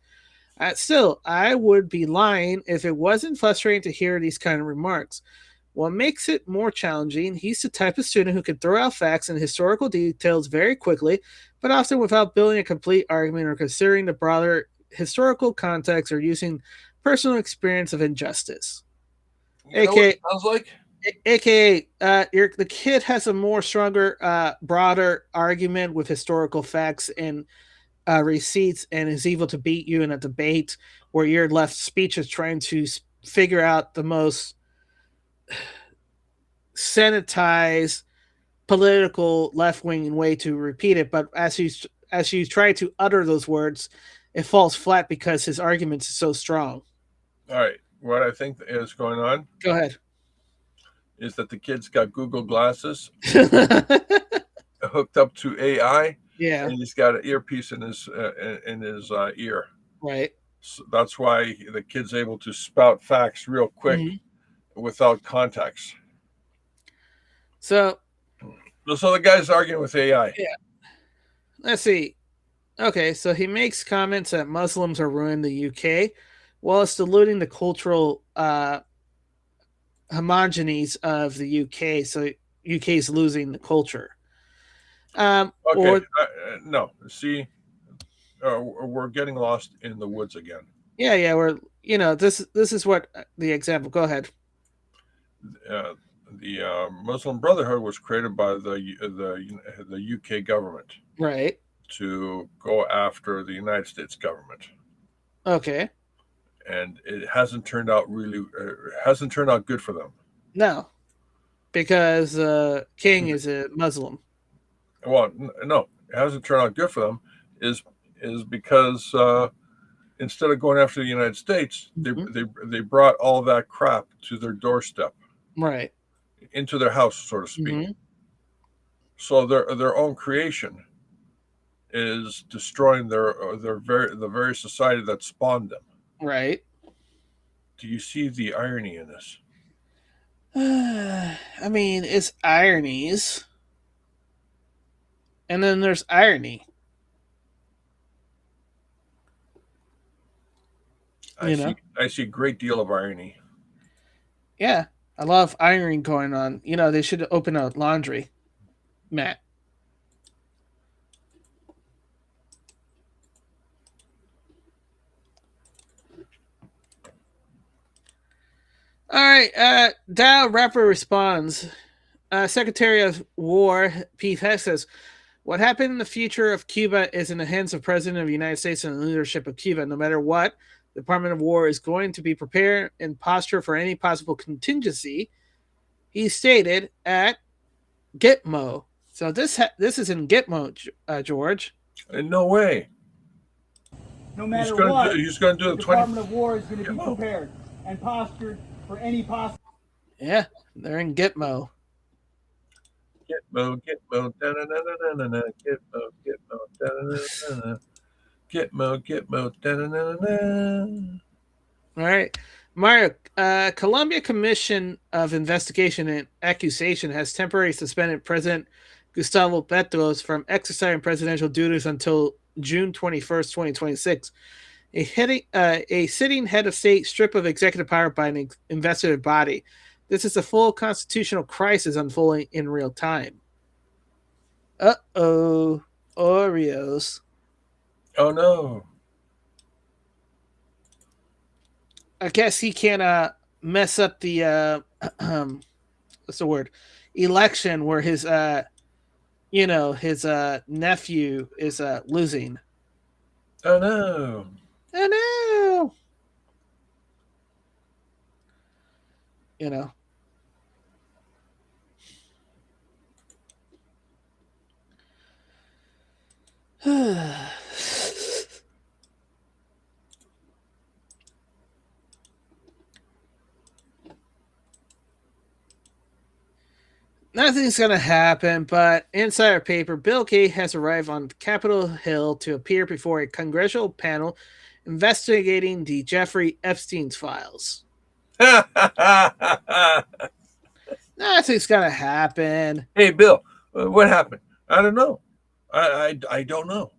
Still, I would be lying if it wasn't frustrating to hear these kind of remarks. What makes it more challenging, he's the type of student who can throw out facts and historical details very quickly, but often without building a complete argument or considering the broader historical context or using personal experience of injustice. You know what it sounds like? AKA, the kid has a more stronger, broader argument with historical facts and receipts and is able to beat you in a debate where you're left speechless trying to figure out the most sanitized political left-wing way to repeat it. But as you try to utter those words, it falls flat because his argument is so strong. All right. What I think is going on Go ahead. is that the kid's got Google glasses hooked up to AI. Yeah. And he's got an earpiece in his ear. Right. So that's why the kid's able to spout facts real quick without context. So the guy's arguing with AI. Yeah. Let's see. Okay, so he makes comments that Muslims are ruining the UK while it's diluting the cultural homogenies of the UK. So UK is losing the culture. Okay. No. See, we're getting lost in the woods again. Yeah. We're this is what the example. Go ahead. The Muslim Brotherhood was created by the UK government, right, to go after the United States government. Okay. And it hasn't turned out good for them. No, because King is a Muslim. Well, no, it hasn't turned out good for them. Is because instead of going after the United States, they brought all that crap to their doorstep, right, into their house, so to speak. So their own creation is destroying the very society that spawned them. Right. Do you see the irony in this? I mean, it's ironies. And then there's irony. I see a great deal of irony. Yeah. I love ironing going on. They should open a laundry mat. All right. Dow Rapper responds. Secretary of War Pete Hess says, "What happened in the future of Cuba is in the hands of President of the United States and the leadership of Cuba. No matter what, the Department of War is going to be prepared and posture for any possible contingency," he stated at Gitmo. So this is in Gitmo, George. No way. No matter what, he's going to do the Department of War is going to be prepared and postured for any possible. Yeah, they're in Gitmo. Gitmo, da-na-na-na-na-na, Gitmo, da-na-na-na-na. All right. Mario, Columbia Commission of Investigation and Accusation has temporarily suspended President Gustavo Petro from exercising presidential duties until June 21st, 2026. A sitting head of state strip of executive power by an investigative body. This is a full constitutional crisis unfolding in real time. Uh-oh. Oreos. Oh, no. I guess he can't mess up the what's the word? Election where his his nephew is losing. Oh no. Oh no. Nothing's going to happen, but insider paper, Bill Gates has arrived on Capitol Hill to appear before a congressional panel investigating the Jeffrey Epstein's files. Nothing's going to happen. Hey, Bill, what happened? I don't know. I don't know.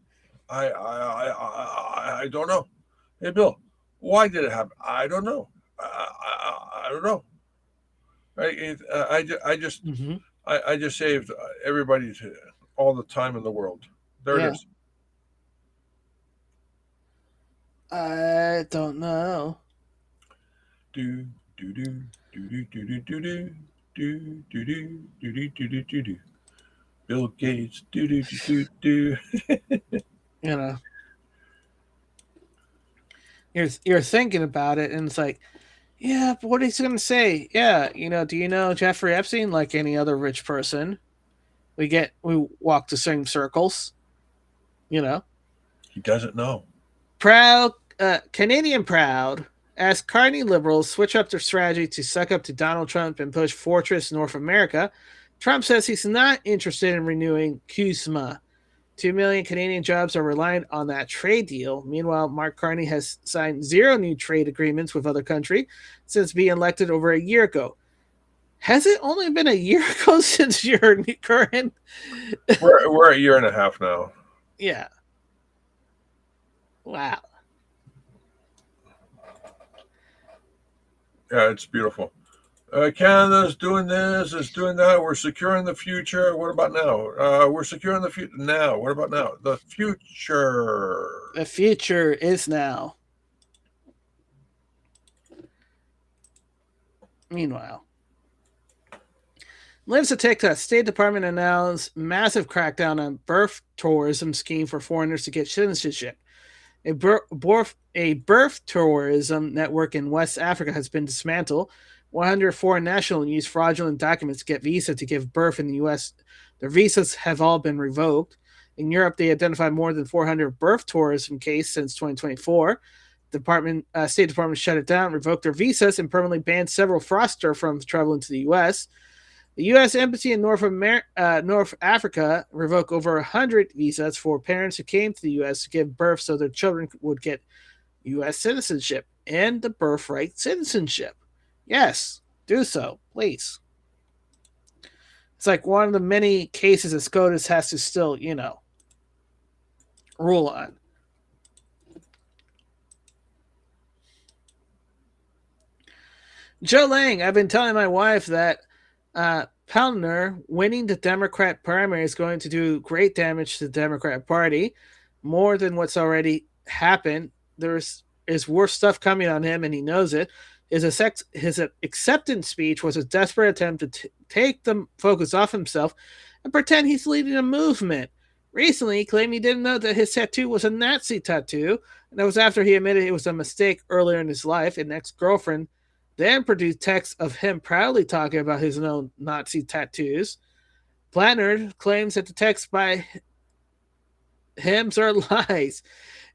I don't know. Hey, Bill, why did it happen? I don't know. I don't know. I just saved everybody all the time in the world. There it is. I don't know. Do do do do do do do do do do do do do do do. Bill Gates. Do do do do do. You're thinking about it, and it's like, yeah, but what he's gonna say? Yeah, do you know Jeffrey Epstein? Like any other rich person, we walk the same circles. He doesn't know. Canadian proud, as Carney liberals switch up their strategy to suck up to Donald Trump and push Fortress North America, Trump says he's not interested in renewing CUSMA. 2 million Canadian jobs are reliant on that trade deal. Meanwhile, Mark Carney has signed 0 new trade agreements with other countries since being elected over a year ago. Has it only been a year ago since your current? We're a year and a half now. Yeah. Wow. Yeah, it's beautiful. Canada's doing this, it's doing that. We're securing the future. What about now? We're securing the future now. What about now? The future. The future is now. Meanwhile, lives to Texas. State Department announced massive crackdown on birth tourism scheme for foreigners to get citizenship. A birth tourism network in West Africa has been dismantled. 100 foreign nationals use fraudulent documents to get visa to give birth in the U.S. Their visas have all been revoked. In Europe, they identified more than 400 birth tourism cases since 2024. State Department shut it down, revoked their visas, and permanently banned several fraudsters from traveling to the U.S. The U.S. Embassy in North Africa revoked over 100 visas for parents who came to the U.S. to give birth so their children would get U.S. citizenship and the birthright citizenship. Yes, do so, please. It's like one of the many cases that SCOTUS has to still, rule on. Joe Lang, I've been telling my wife that Pelner winning the Democrat primary is going to do great damage to the Democrat Party, more than what's already happened. There is worse stuff coming on him, and he knows it. His acceptance speech was a desperate attempt to take the focus off himself and pretend he's leading a movement. Recently, he claimed he didn't know that his tattoo was a Nazi tattoo, and that was after he admitted it was a mistake earlier in his life. An ex-girlfriend then produced texts of him proudly talking about his own Nazi tattoos. Plannard claims that the texts by him are lies.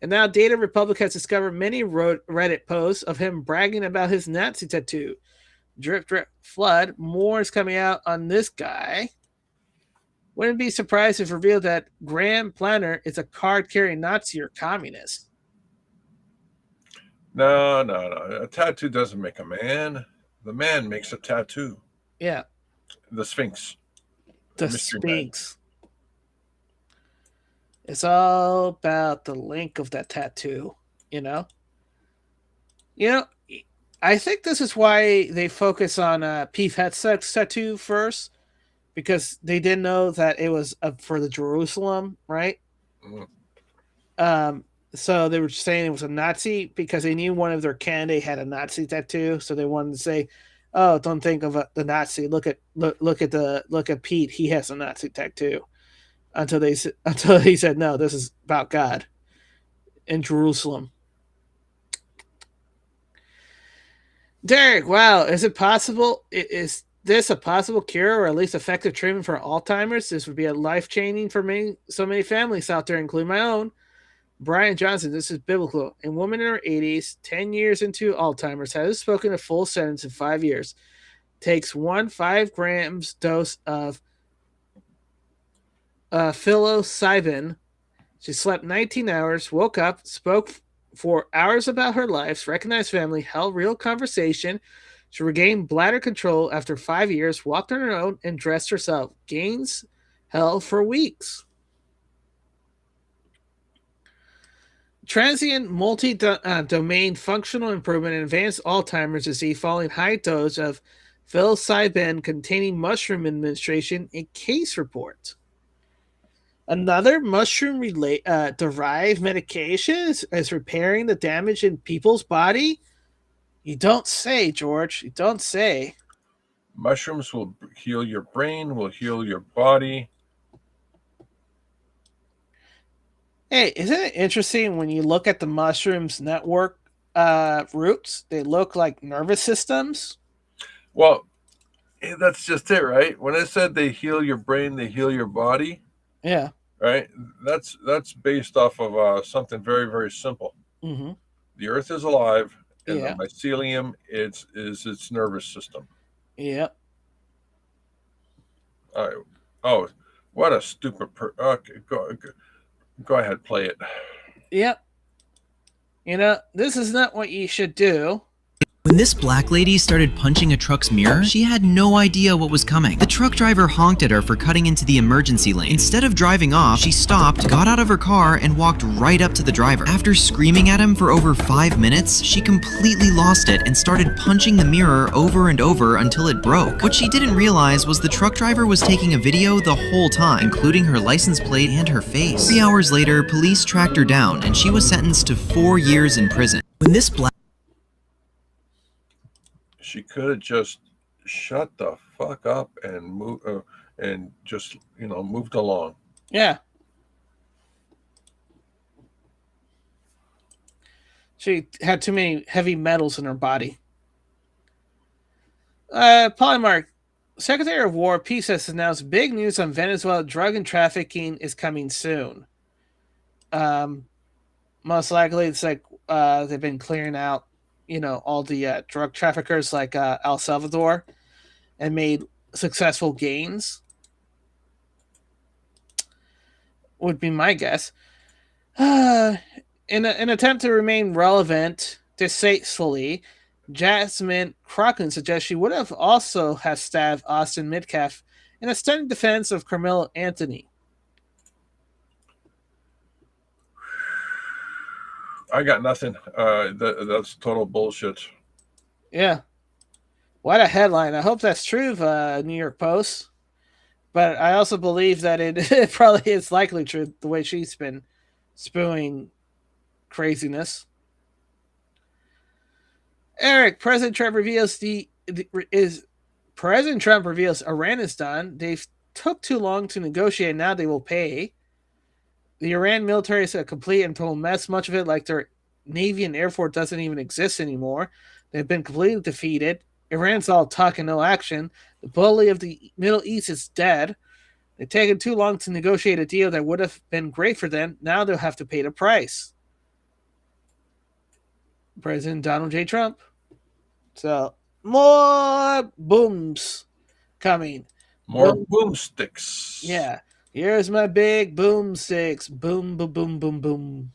And now Data Republic has discovered many Reddit posts of him bragging about his Nazi tattoo. Drip, drip, flood. More is coming out on this guy. Wouldn't be surprised if revealed that Graham Planner is a card-carrying Nazi or communist. No. A tattoo doesn't make a man. The man makes a tattoo. Yeah. The Sphinx. The Sphinx. It's all about the link of that tattoo, I think this is why they focus on Pete Hegseth's tattoo first, because they didn't know that it was for the Jerusalem, right? So they were saying it was a Nazi because they knew one of their candidates had a Nazi tattoo, so they wanted to say, "Oh, don't think of the Nazi. Look at Pete. He has a Nazi tattoo." Until he said, "No, this is about God in Jerusalem." Derek, wow, is it possible? Is this a possible cure or at least effective treatment for Alzheimer's? This would be a life-changing for so many families out there, including my own. Brian Johnson, this is biblical. A woman in her 80s, 10 years into Alzheimer's, hasn't spoken a full sentence in 5 years. takes 1 5 grams dose of psilocybin. She slept 19 hours, woke up, spoke for hours about her life, recognized family, held real conversation. She regained bladder control after 5 years, walked on her own, and dressed herself. Gains held for weeks. Transient multi-domain functional improvement in advanced Alzheimer's disease following high dose of psilocybin containing mushroom administration, a case report. Another mushroom derived medication is repairing the damage in people's body? You don't say, George. You don't say. Mushrooms will heal your brain, will heal your body. Hey, isn't it interesting when you look at the mushrooms network roots? They look like nervous systems. Well, that's just it, right? When I said they heal your brain, they heal your body. Yeah. Right. That's based off of something very, very simple. Mm-hmm. The Earth is alive, and Yeah. the mycelium is its nervous system. Yep. Oh, what a stupid! Okay, go ahead, play it. Yep. This is not what you should do. When this black lady started punching a truck's mirror, she had no idea what was coming. The truck driver honked at her for cutting into the emergency lane. Instead of driving off, she stopped, got out of her car, and walked right up to the driver. After screaming at him for over 5 minutes, she completely lost it and started punching the mirror over and over until it broke. What she didn't realize was the truck driver was taking a video the whole time, including her license plate and her face. 3 hours later, police tracked her down, and she was sentenced to 4 years in prison. When this black She could have just shut the fuck up and moved along. Yeah. She had too many heavy metals in her body. Polymark, Secretary of War Peace has announced big news on Venezuela. Drug and trafficking is coming soon. Most likely, it's like they've been clearing out all the drug traffickers like El Salvador and made successful gains, would be my guess. In an attempt to remain relevant distastefully, Jasmine Crocken suggests she would have also have stabbed Austin Midcalf in a stunning defense of Carmelo Anthony. I got nothing. That's total bullshit. Yeah. What a headline. I hope that's true, New York Post. But I also believe that it probably is likely true the way she's been spewing craziness. Eric, President Trump reveals President Trump reveals Iran is done. They took too long to negotiate. Now they will pay. The Iran military is a complete and total mess. Much of it, like their Navy and Air Force, doesn't even exist anymore. They've been completely defeated. Iran's all talk and no action. The bully of the Middle East is dead. They've taken too long to negotiate a deal that would have been great for them. Now they'll have to pay the price. President Donald J. Trump. So, more booms coming. More boomsticks. Yeah. Here's my big boomsticks. Boom, boom, boom, boom, boom.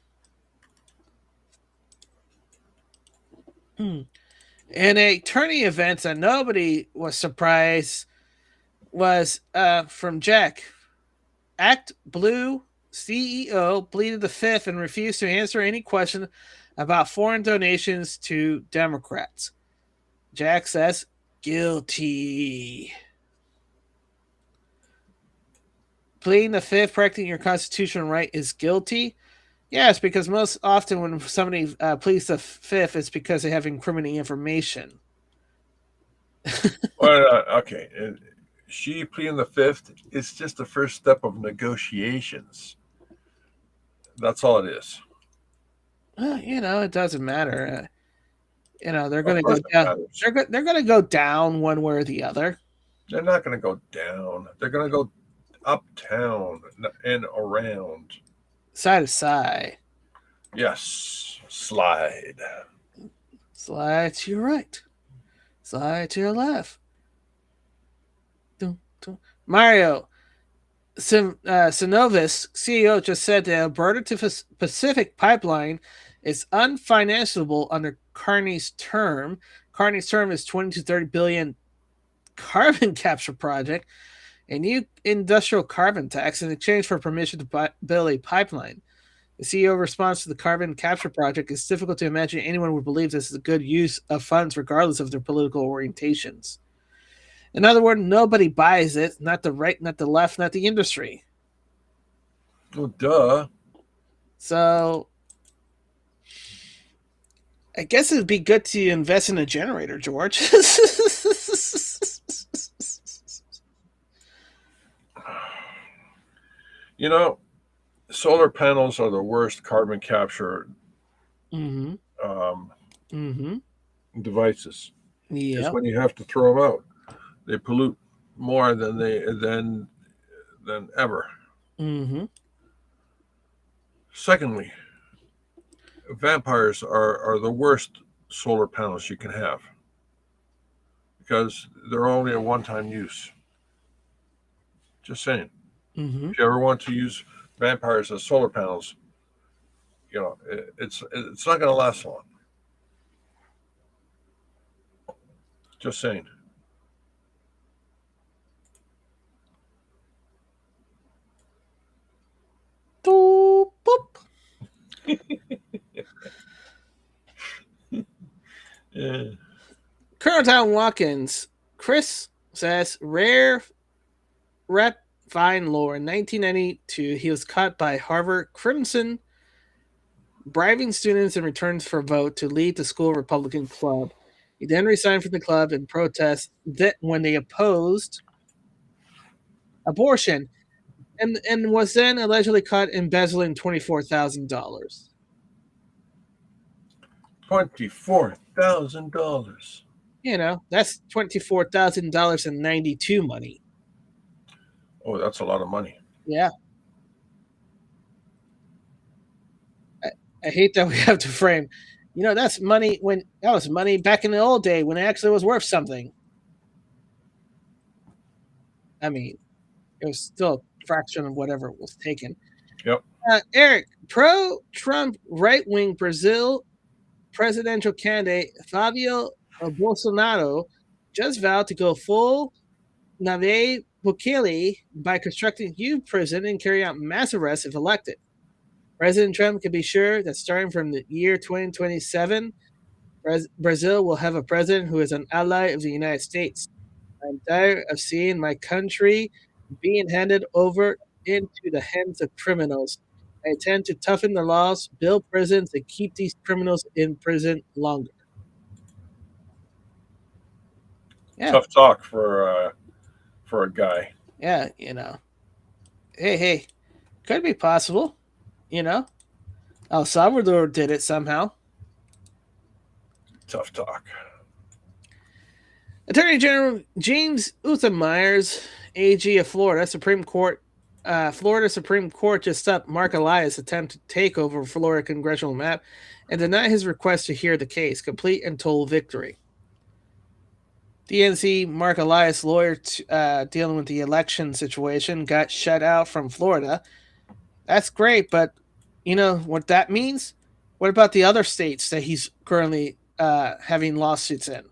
In a tourney event that nobody was surprised was from Jack. Act Blue CEO pleaded the fifth and refused to answer any question about foreign donations to Democrats. Jack says, guilty. Pleading the fifth, protecting your constitutional right, is guilty? Yes, because most often when somebody pleads the fifth, it's because they have incriminating information. Well, okay. She pleading the fifth is just the first step of negotiations. That's all it is. It doesn't matter. They're going to go down. They're going to go down one way or the other. They're not going to go down. They're going to go uptown and around. Side to side. Yes. Slide. Slide to your right. Slide to your left. Mario Synovis, CEO, just said the Alberta to Pacific pipeline is unfinanceable under Carney's term. Carney's term is 20 to 30 billion carbon capture project, a new industrial carbon tax in exchange for permission to build a pipeline. The CEO response to the carbon capture project is difficult to imagine anyone would believe this is a good use of funds regardless of their political orientations. In other words, nobody buys it, not the right, not the left, not the industry. Well, duh. So I guess it would be good to invest in a generator, George. You know, solar panels are the worst carbon capture devices. Yeah. It's when you have to throw them out. They pollute more than ever. Secondly, vampires are the worst solar panels you can have because they're only a one-time use. Just saying. If you ever want to use vampires as solar panels, you know, it's not going to last long. Just saying. Boop, boop. Yeah. Colonel Watkins, Chris says, rare rep fine lore. In 1992, he was caught by Harvard Crimson, bribing students in return for a vote to lead the school Republican club. He then resigned from the club in protest when they opposed abortion, and was then allegedly caught embezzling $24,000. $24,000. You know, that's $24,000 in 92 money. Oh, that's a lot of money. Yeah. I hate that we have to frame. You know, that's money that was money back in the old day when it actually was worth something. I mean, it was still a fraction of whatever was taken. Yep. Eric, pro-Trump right-wing Brazil presidential candidate Fabio Bolsonaro just vowed to go full Nave Bukele by constructing a huge prison and carry out mass arrests if elected. President Trump can be sure that starting from the year 2027, Brazil will have a president who is an ally of the United States. I'm tired of seeing my country being handed over into the hands of criminals. I intend to toughen the laws, build prisons, and keep these criminals in prison longer. Yeah. Tough talk for a guy. Yeah, you know. Hey, could be possible. You know, El Salvador did it somehow. Tough talk. Attorney General James Myers, AG of Florida Supreme Court just stopped Mark Elias' attempt to take over Florida congressional map and denied his request to hear the case. Complete and total victory. DNC Mark Elias' lawyer dealing with the election situation got shut out from Florida. That's great, but you know what that means? What about the other states that he's currently having lawsuits in?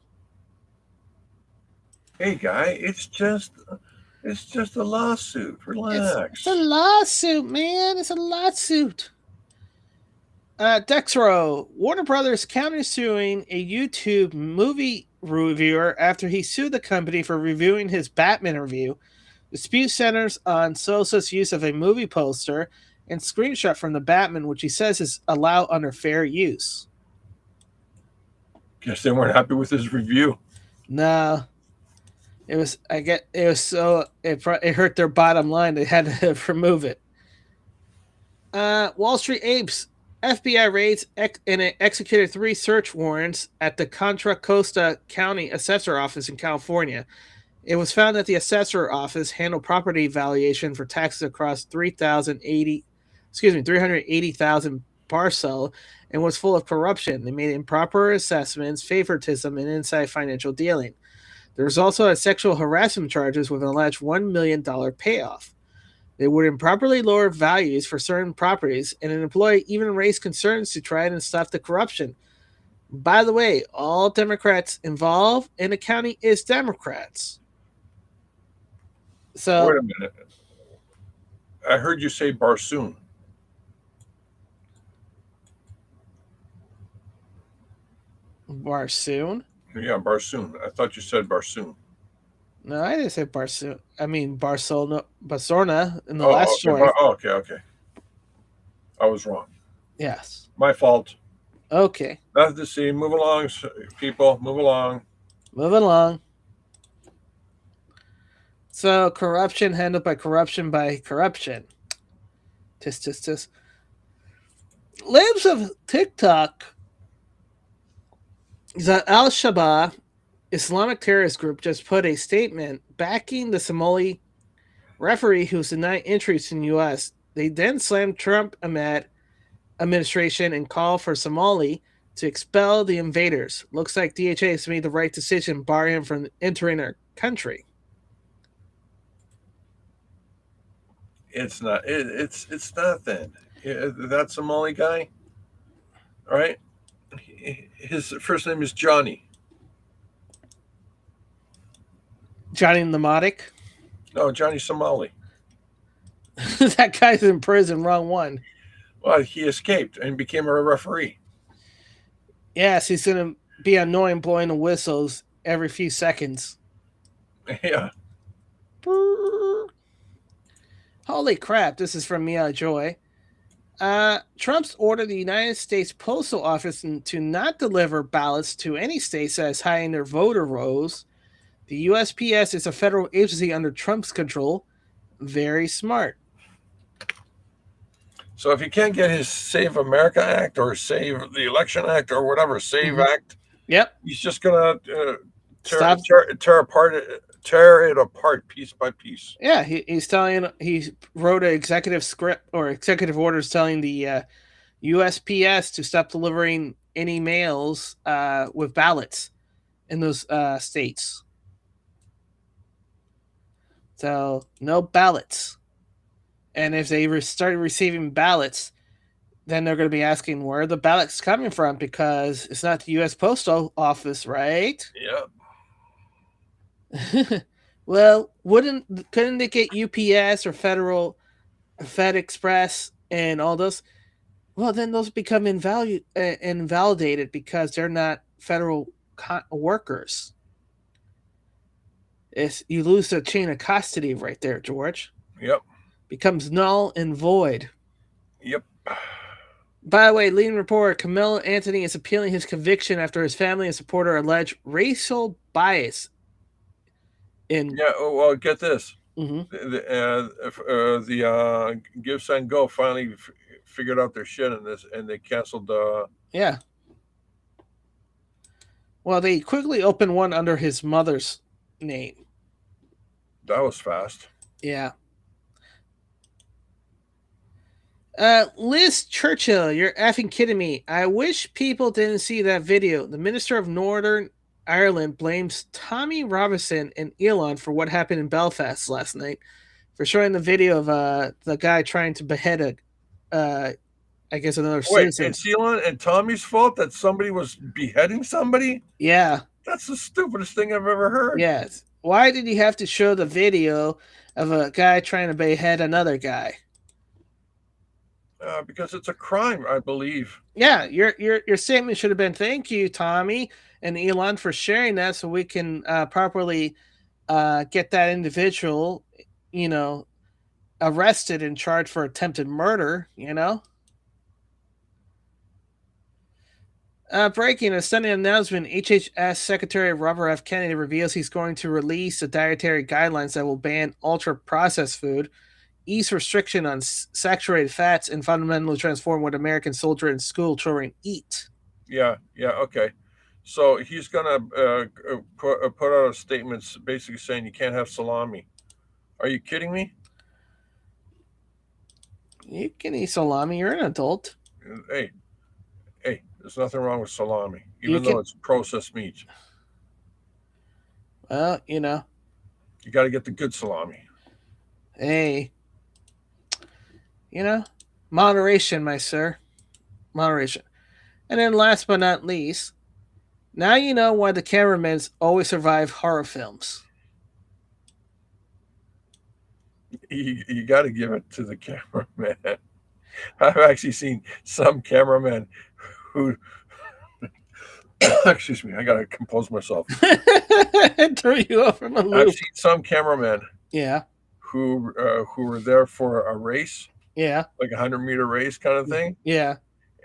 Hey, guy, it's just a lawsuit. Relax. It's a lawsuit, man. It's a lawsuit. Dexro, Warner Brothers countersuing a YouTube movie reviewer after he sued the company for reviewing his Batman review. Dispute centers on Sosa's use of a movie poster and screenshot from the Batman, which he says is allowed under fair use. Guess they weren't happy with his review. No. It hurt their bottom line. They had to remove it. Wall Street Apes. FBI raids and executed 3 search warrants at the Contra Costa County Assessor Office in California. It was found that the assessor office handled property valuation for taxes across 380,000 parcel and was full of corruption. They made improper assessments, favoritism, and inside financial dealing. There's also a sexual harassment charges with an alleged $1 million payoff. They would improperly lower values for certain properties, and an employee even raised concerns to try and stop the corruption. By the way, all Democrats involved in the county is Democrats. So wait a minute. I heard you say Barsoon. Barsoon? Yeah, Barsoon. I thought you said Barsoon. No, I didn't say Barsoon. I mean Barcelona in the Oh, last okay. story. Okay. I was wrong. Yes. My fault. Okay. Nothing to see. Move along, people. Move along. Moving along. So, corruption handled by corruption by corruption. Tis. Libs of TikTok. The Al-Shabaab Islamic terrorist group just put a statement backing the Somali referee who's denied entry to the U.S. They then slammed Trump administration and called for Somali to expel the invaders. Looks like DHA has made the right decision, barring him from entering our country. It's not. It's nothing. That Somali guy, right? His first name is Johnny. Johnny Mnemonic? No, Johnny Somali. That guy's in prison, wrong one. Well, he escaped and became a referee. Yes, he's going to be annoying blowing the whistles every few seconds. Yeah. Holy crap, this is from Mia Joy. Trump's ordered the United States Postal Office to not deliver ballots to any states that is high in their voter rolls. The USPS is a federal agency under Trump's control. Very smart. So if he can't get his Save America Act or Save the Election Act or whatever, Save Act, yep, he's just going to tear it apart piece by piece. Yeah, he wrote an executive script or executive orders telling the USPS to stop delivering any mails with ballots in those states. So no ballots. And if they start receiving ballots, then they're going to be asking where are the ballots coming from, because it's not the U.S. Postal Office, right? Yeah. Well, couldn't they get UPS or Fed Express and all those? Well, then those become invalidated because they're not federal workers. You lose the chain of custody right there, George. Yep. Becomes null and void. Yep. By the way, leading reporter Camilla Anthony is appealing his conviction after his family and supporter alleged racial bias. Well, get this. Mm-hmm. The Give Send Go finally figured out their shit in this, and they canceled. Yeah. Well, they quickly opened one under his mother's name. That was fast. Yeah. Liz Churchill, you're effing kidding me. I wish people didn't see that video. The Minister of Northern Ireland blames Tommy Robinson and Elon for what happened in Belfast last night, for showing the video of the guy trying to behead another citizen. It's Elon and Tommy's fault that somebody was beheading somebody? Yeah. That's the stupidest thing I've ever heard. Yes. Why did he have to show the video of a guy trying to behead another guy? Because it's a crime, I believe. Yeah, your statement should have been, thank you, Tommy and Elon, for sharing that so we can properly get that individual, arrested and charged for attempted murder, Breaking, a stunning announcement. HHS Secretary Robert F. Kennedy reveals he's going to release the dietary guidelines that will ban ultra-processed food, ease restriction on saturated fats, and fundamentally transform what American soldier and school children eat. Yeah, okay. So he's going to put out a statement basically saying you can't have salami. Are you kidding me? You can eat salami. You're an adult. Hey, there's nothing wrong with salami, even though it's processed meat. Well, you know. You got to get the good salami. Hey. You know, moderation, my sir. Moderation. And then last but not least, now you know why the cameramen always survive horror films. You got to give it to the cameraman. I've actually seen some cameramen who, excuse me, I got to compose myself. Threw you off from a loop. I've seen some cameramen, yeah, who were there for a race, yeah, like a 100-meter race kind of thing, yeah,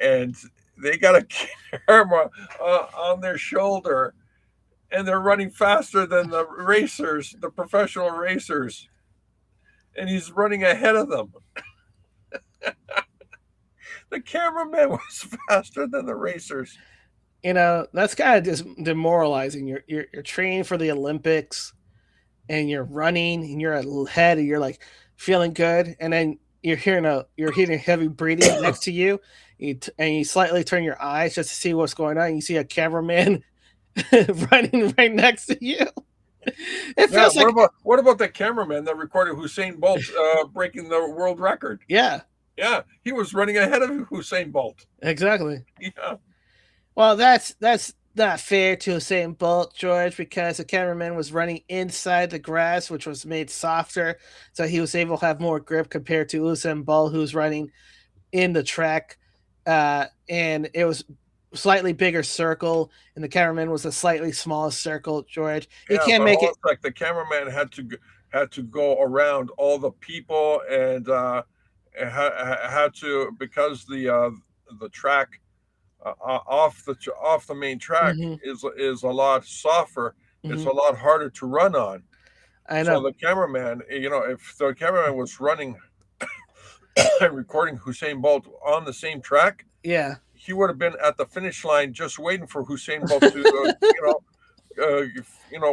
and they got a camera on their shoulder, and they're running faster than the racers, the professional racers, and he's running ahead of them. The cameraman was faster than the racers. You know, that's kind of just demoralizing. You're training for the Olympics, and you're running, and you're ahead, and you're like feeling good, and then you're hearing heavy breathing next to you, and you slightly turn your eyes just to see what's going on. And you see a cameraman running right next to you. It feels like. What about the cameraman that recorded Usain Bolt breaking the world record? Yeah. Yeah, he was running ahead of Usain Bolt. Exactly. Yeah. Well, that's not fair to Usain Bolt, George, because the cameraman was running inside the grass, which was made softer, so he was able to have more grip compared to Usain Bolt, who's running in the track, and it was slightly bigger circle, and the cameraman was a slightly smaller circle. George, you can't make it like the cameraman had to go around all the people, and had to, because the track off the main track is a lot softer. It's a lot harder to run on. I know. So the cameraman, if the cameraman was running and recording Usain Bolt on the same track, yeah, he would have been at the finish line just waiting for Usain Bolt to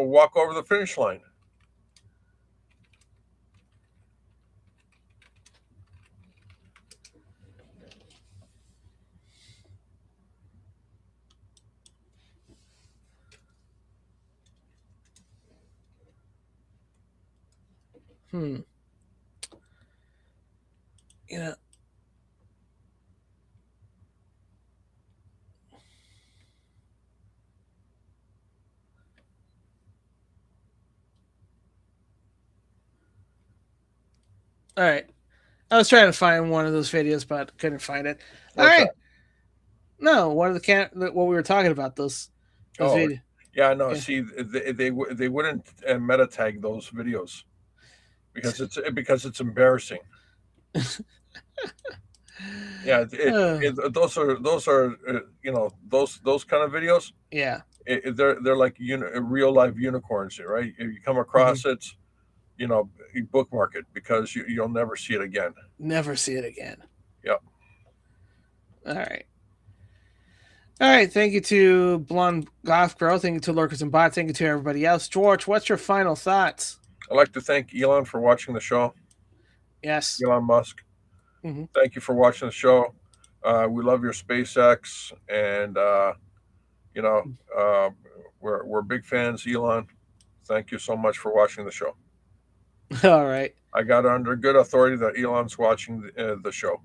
walk over the finish line. You know, all right. I was trying to find one of those videos, but couldn't find it. All right. No, one of what we were talking about, those videos. Yeah, no. Yeah. See, they wouldn't meta tag those videos because it's embarrassing. Yeah, those are those kind of videos. Yeah, they're like real life unicorns, right? If you come across it, you bookmark it, because you'll never see it again. Never see it again. Yep. All right. Thank you to Blonde Golf Girl. Thank you to Lurkers and Bots. Thank you to everybody else. George, what's your final thoughts? I'd like to thank Elon for watching the show. Yes. Elon Musk. Thank you for watching the show. We love your SpaceX, and we're big fans, Elon. Thank you so much for watching the show. All right. I got it under good authority that Elon's watching the show.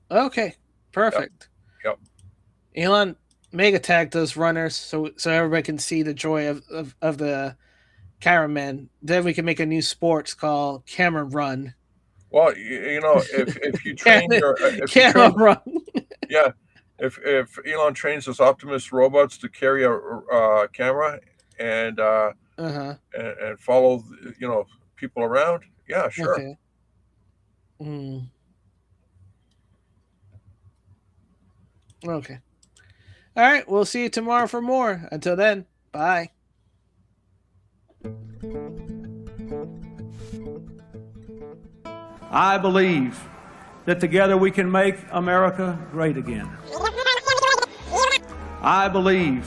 Okay. Perfect. Yep. Elon, mega tag those runners so everybody can see the joy of the cameraman. Then we can make a new sport called Camera Run. Well, if you train run. Yeah, if Elon trains his Optimus robots to carry a camera and follow people around, yeah, sure. Okay. Okay. All right, we'll see you tomorrow for more. Until then, bye. I believe that together we can make America great again. I believe